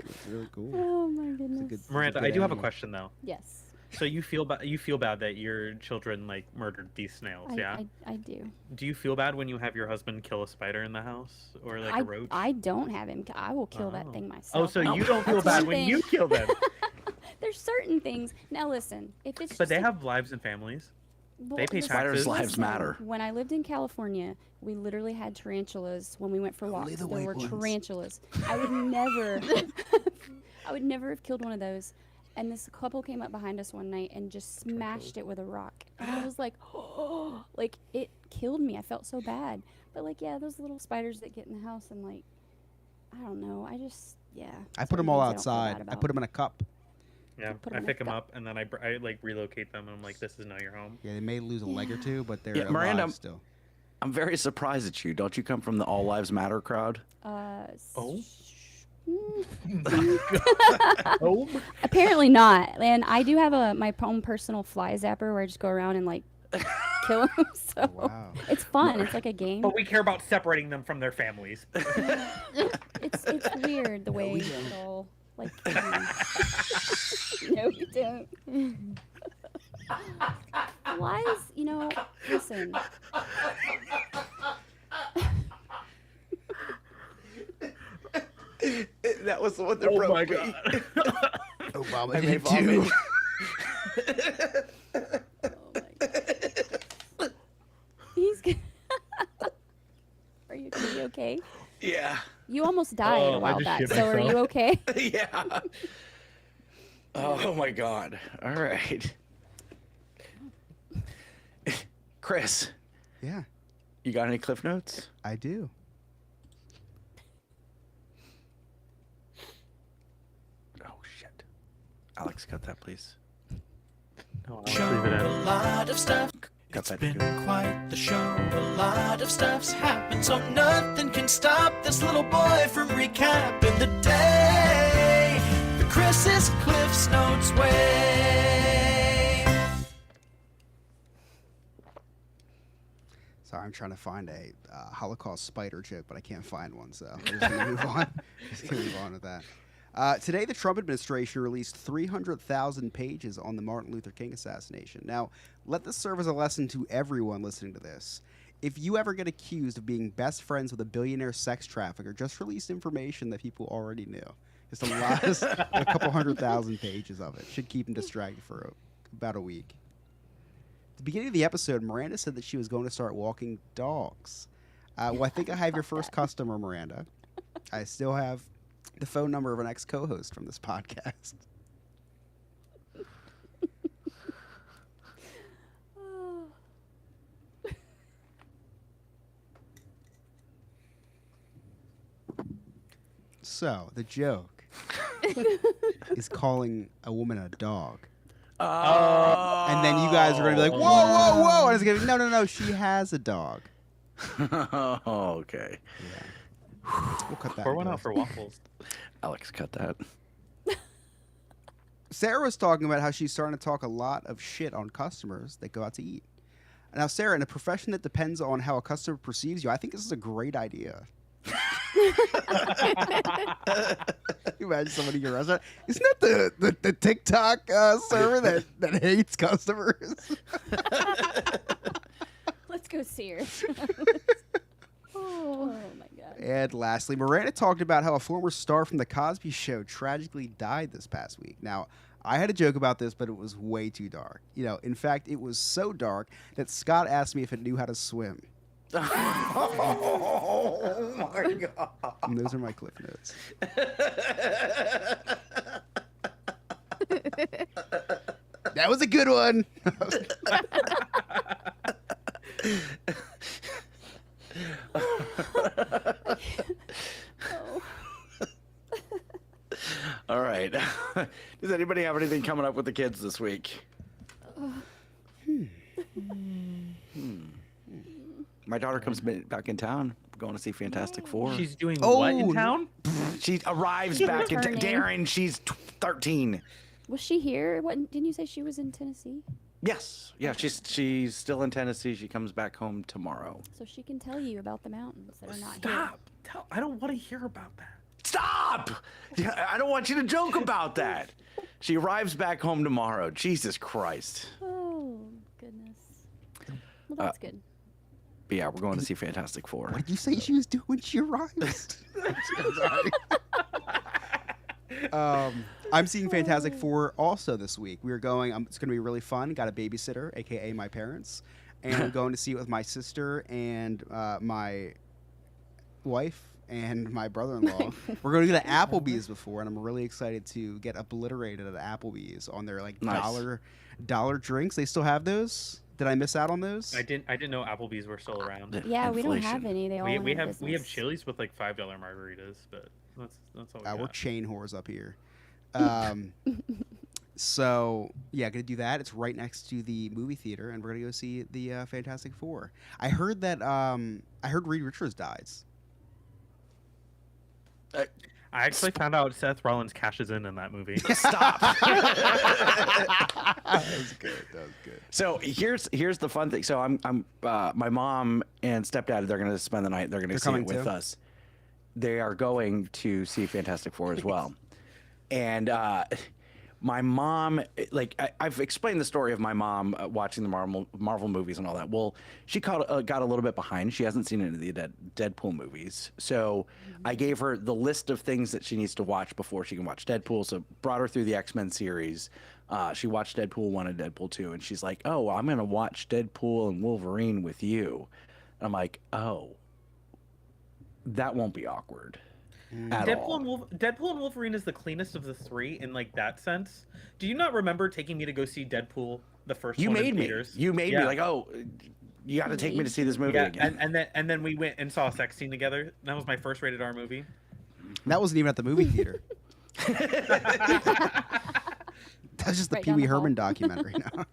cool. Oh my It's a goodness. good- it's a Miranda, good I do have a animal. question though. Yes. So you feel bad that your children like murdered these snails, yeah? I do. Do you feel bad when you have your husband kill a spider in the house or like a roach? I don't have him. I will kill that Oh. thing myself. Oh, so you don't feel That's bad one when you thing. kill them. There's certain things. Now listen, if it's But just they a- have lives and families. well, they pay listen, taxes. Spiders' lives listen, matter. When I lived in California, we literally had tarantulas when we went for walks. the There white were ones. tarantulas. I would never I would never have killed one of those. And this couple came up behind us one night and just smashed it with a rock. And I was like, oh, like it killed me. I felt so bad. But like, yeah, those little spiders that get in the house and like, I don't know. I just, yeah. I put them all outside. I put them in a cup. Yeah, put I 'em in pick a them cup. up and then I like relocate them and I'm like, this is now your home. Yeah, they may lose a leg or two, but they're Yeah, Miranda, alive still. I'm very surprised at you. Don't you come from the All Lives Matter crowd? Oh. Oh. Apparently not. And I do have my own personal fly zapper where I just go around and like kill them. So Wow. it's fun. It's like a game. But we care about separating them from their families. It's weird the way we it all like. No, you don't. Flies, listen. That was the one that Oh broke my me. god. Obama I may did too. vomit. Oh my God. He's. Are you gonna be okay? Yeah. You almost died Oh, a I while just back. shit So are you myself. okay? Yeah. Oh my God. All right. Chris, Yeah, you got any cliff notes? I do. Oh shit. Alex, cut that, please. Oh, I'll leave it A in. lot of stuff. Cut It's that. been too. quite the show. A lot of stuff's happened, so nothing can stop this little boy from recapping the day the Chris's Cliff's Notes way. Sorry, I'm trying to find a Holocaust spider joke, but I can't find one, so we're just gonna move on. Just gonna move on with that. Today, the Trump administration released 300,000 pages on the Martin Luther King assassination. Now, let this serve as a lesson to everyone listening to this. If you ever get accused of being best friends with a billionaire sex trafficker, just release information that people already knew. Just a couple 100,000 pages of it. Should keep them distracted for about a week. At the beginning of the episode, Miranda said that she was going to start walking dogs. Well, I think I have your first customer, Miranda. I still have the phone number of an ex-co-host from this podcast. So, the joke is calling a woman a dog. And then you guys are going to be like, whoa, whoa, whoa. And it's going to be, no, she has a dog. Oh, okay. Yeah. We'll cut that. Pour one in out post. for waffles. Alex, cut that. Sarah was talking about how she's starting to talk a lot of shit on customers that go out to eat. Now, Sarah, in a profession that depends on how a customer perceives you, I think this is a great idea. Imagine somebody in your restaurant. Isn't that the TikTok server that hates customers? Let's go see her. Oh my god. And lastly, Miranda talked about how a former star from The Cosby Show tragically died this past week. Now, I had a joke about this, but it was way too dark. In fact, it was so dark that Scott asked me if it knew how to swim. Oh my god! And those are my cliff notes. That was a good one. All right. Does anybody have anything coming up with the kids this week? My daughter comes back in town. We're going to see Fantastic Four. She's doing what in town? She arrives back in Darren. She's 13. Was she here? What didn't you say she was in Tennessee? Yes. Yeah, she's still in Tennessee. She comes back home tomorrow. So she can tell you about the mountains that are not here. Stop! I don't want to hear about that. Stop! I don't want you to joke about that. She arrives back home tomorrow. Jesus Christ. Oh goodness. Well, that's good. But yeah, we're going to see Fantastic Four. What did you say she was doing when she arrived? I'm seeing Fantastic Four also this week. We're going. It's going to be really fun. Got a babysitter, aka my parents, and I'm going to see it with my sister and my wife and my brother-in-law. We're going to get an Applebee's before, and I'm really excited to get obliterated at Applebee's on their dollar drinks. They still have those. Did I miss out on those? I didn't know Applebee's were still around. Yeah, we don't have any. They all we went have Chili's with like $5 margaritas, but that's all. We're chain whores up here. So yeah, gonna do that. It's right next to the movie theater, and we're gonna go see the Fantastic Four. I heard that Reed Richards dies. I actually found out Seth Rollins cashes in that movie. Stop. That was good. So here's the fun thing. So I'm my mom and stepdad, they're gonna spend the night. They're gonna see it with us. They are going to see Fantastic Four as well. And my mom, I've explained the story of my mom watching the Marvel movies and all that. Well, she got a little bit behind. She hasn't seen any of the Deadpool movies. So I gave her the list of things that she needs to watch before she can watch Deadpool. So brought her through the X-Men series. She watched Deadpool 1 and Deadpool 2. And she's like, oh, I'm going to watch Deadpool and Wolverine with you. And I'm like, oh, that won't be awkward. Deadpool and Wolverine is the cleanest of the three in like that sense. Do you not remember taking me to go see Deadpool the first one in theaters? You made me like, oh, you got to take me to see this movie again. And then we went and saw a sex scene together. That was my first rated R movie. That wasn't even at the movie theater. That's just the Pee Wee Herman documentary now.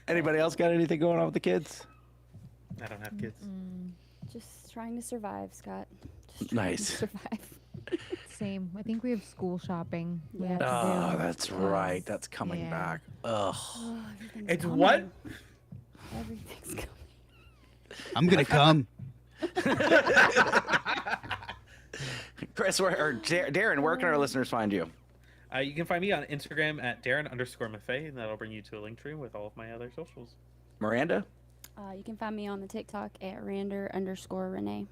Anybody else got anything going on with the kids? I don't have kids. Just trying to survive, Scott. Nice. Survive. Same. I think we have school shopping. We have to Oh, do. that's right. That's coming back. Ugh. Oh, everything's It's coming. what? Everything's coming. I'm gonna come. Chris, Darren, where can our listeners find you? You can find me on Instagram at Darren_Maffei, and that'll bring you to a link tree with all of my other socials. Miranda? You can find me on the TikTok at Rander_Renee.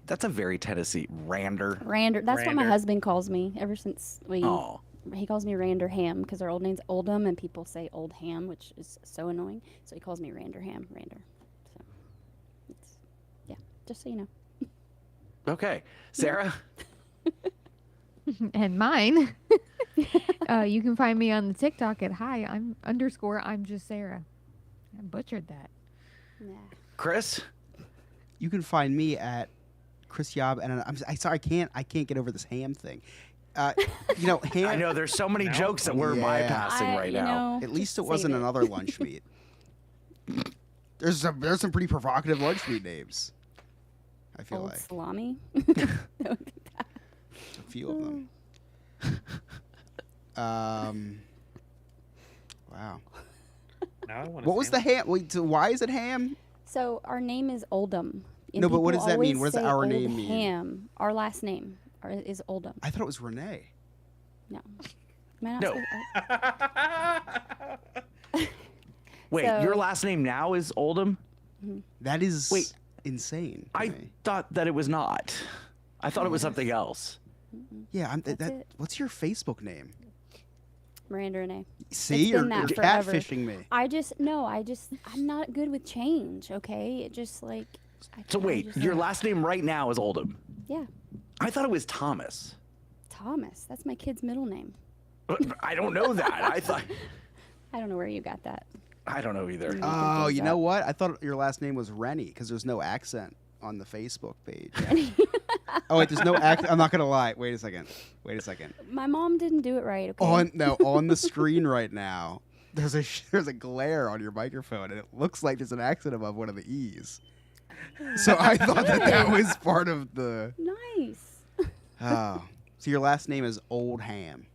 That's a very Tennessee. Rander. That's what my Rander. husband calls me ever since Oh. he calls me Rander Ham because our old name's Oldham and people say Old Ham, which is so annoying. So he calls me Rander Ham, Rander. So it's, yeah, just so you know. Okay. Sarah? And mine. You can find me on the TikTok at I'm just Sarah. I butchered that. Nah. Chris? You can find me at Chris Yob, and I'm sorry, I can't get over this ham thing. Ham. I know there's so many jokes that we're bypassing right now. At least it just wasn't save it. another lunch meat. There's some pretty provocative lunch meat names. I feel Old like salami. That would be bad. a few of them. Wow. Now I want. What was the ham? Wait, so why is it ham? So our name is Oldham. And No, but what people does that mean? always What does say our Old name mean? Ham. Our last name is Oldham. I thought it was Renee. No. Am I not No. supposed- Wait, So- your last name now is Oldham? That is Wait. insane. to I me. thought that it was not. I thought it was something else. Yeah, That's it. what's your Facebook name? Miranda Renee. See, been you're that forever. catfishing me. I'm not good with change, okay? It just like. So wait, your last name right now is Oldham. Yeah. I thought it was Thomas. Thomas. That's my kid's middle name. I don't know that. I thought. I don't know where you got that. I don't know either. Oh, things you know up. what? I thought your last name was Rennie because there's no accent on the Facebook page. Oh wait, there's no accent. I'm not gonna lie. Wait a second. My mom didn't do it right, okay? On the screen right now, there's a glare on your microphone, and it looks like there's an accent above one of the E's. So I thought that was part of the. Nice. Oh, so your last name is Old Ham.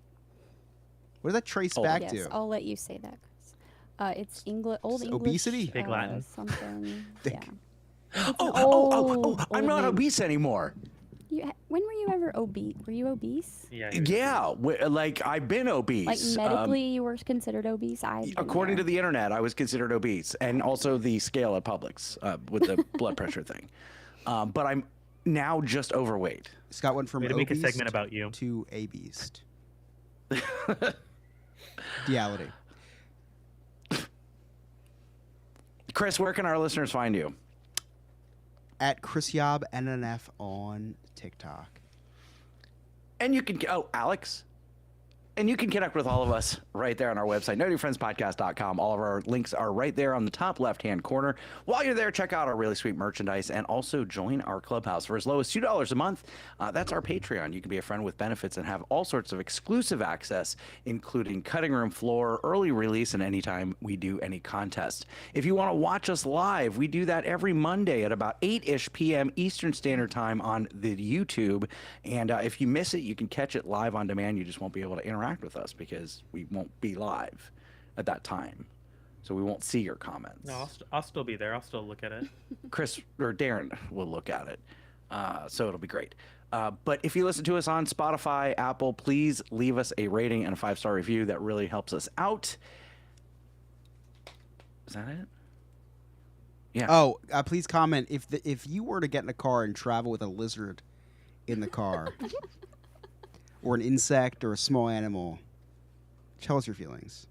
What does that trace back Yes, to? I'll let you say that, Chris. It's Old English. obesity? Big Latin. Something. Thick. Yeah. It's an Oh, I'm old not name. obese anymore. When were you ever obese? Were you obese? Yeah. Yeah, like I've been obese. Like medically, you were considered obese. According to the internet, I was considered obese, and also the scale at Publix with the blood pressure thing. But I'm now just overweight. Scott went from Way to make a obese segment about you. to a beast. Reality. Chris, where can our listeners find you? At Chris Yob NNF on TikTok. And you can, Alex. And you can connect with all of us right there on our website, nonewfriendspodcast.com. All of our links are right there on the top left-hand corner. While you're there, check out our really sweet merchandise and also join our clubhouse for as low as $2 a month. That's our Patreon. You can be a friend with benefits and have all sorts of exclusive access, including cutting room floor, early release, and anytime we do any contest. If you want to watch us live, we do that every Monday at about 8-ish p.m. Eastern Standard Time on the YouTube. And if you miss it, you can catch it live on demand. You just won't be able to interact with us because we won't be live at that time, so we won't see your comments. No, I'll still be there. I'll still look at it. Chris or Darren will look at it, so it'll be great. But if you listen to us on Spotify, Apple, please leave us a rating and a 5-star review. That really helps us out. Is that it? Yeah. Oh, please comment if you were to get in a car and travel with a lizard in the car, or an insect or a small animal. Tell us your feelings.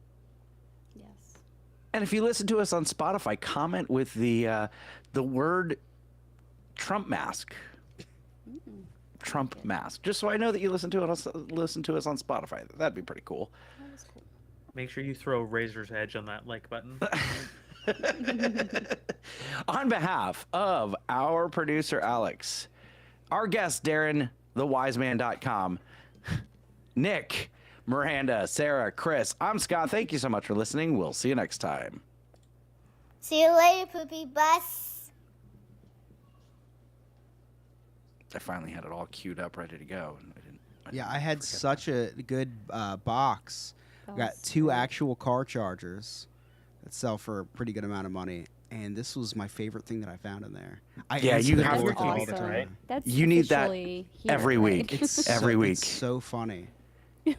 Yes. And if you listen to us on Spotify, comment with the word Trump mask. Trump mask. Just so I know that you listen to us on Spotify. That'd be pretty cool. That was cool. Make sure you throw Razor's Edge on that like button. On behalf of our producer Alex, our guest Darren, thewiseman.com, Nick, Miranda, Sarah, Chris, I'm Scott. Thank you so much for listening. We'll see you next time. See you later, poopy bus. I finally had it all queued up, ready to go. Yeah, I had such a good box. Got 2 actual car chargers that sell for a pretty good amount of money, and this was my favorite thing that I found in there. Yeah, you have to. to all the time. That's You need that officially here, every right? week. It's Every so, week. It's so funny.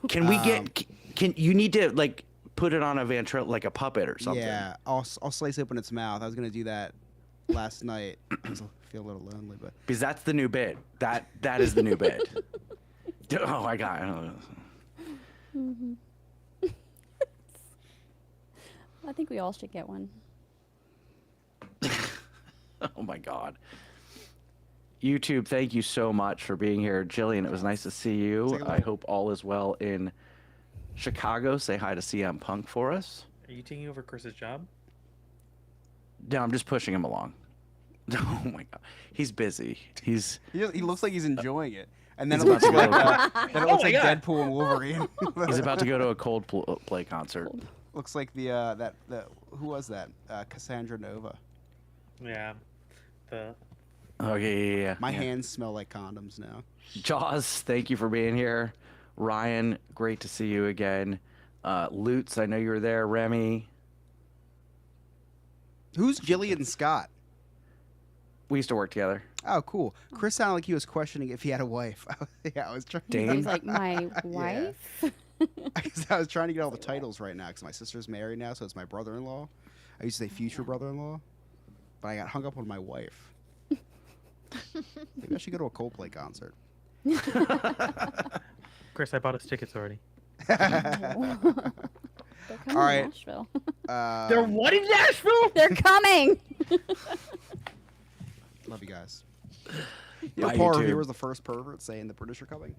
Can we get? Can you need to like put it on a ventrilo like a puppet or something? Yeah, I'll slice open its mouth. I was gonna do that last night. I feel a little lonely, but Because that's the new bit. That is the new bit. Oh my god. I think we all should get one. Oh my god. YouTube, thank you so much for being here. Jillian, it was nice to see you. I hope all is well in Chicago. Say hi to CM Punk for us. Are you taking over Chris's job? No, I'm just pushing him along. Oh my god. He's busy. he looks like he's enjoying it. And then He's it looks about like to then it looks like Deadpool and Wolverine. He's about to go to a Coldplay concert. Looks like the who was that? Cassandra Nova. Yeah. Okay, yeah. My hands smell like condoms now. Jaws, thank you for being here. Ryan, great to see you again. Lutz, I know you were there. Remy. Who's Jillian Scott? We used to work together. Oh, cool. Chris sounded like he was questioning if he had a wife. Yeah, I was trying. Dane? He's like, my wife? I was trying to get all the titles right now because my sister's married now, so it's my brother-in-law. I used to say future brother-in-law, but I got hung up on my wife. Maybe I should go to a Coldplay concert. Chris, I bought us tickets already. They're coming All right. to Nashville. They're what in Nashville? They're coming. Love you guys. Bye, Paul YouTube. Revere was the first pervert saying the British are coming.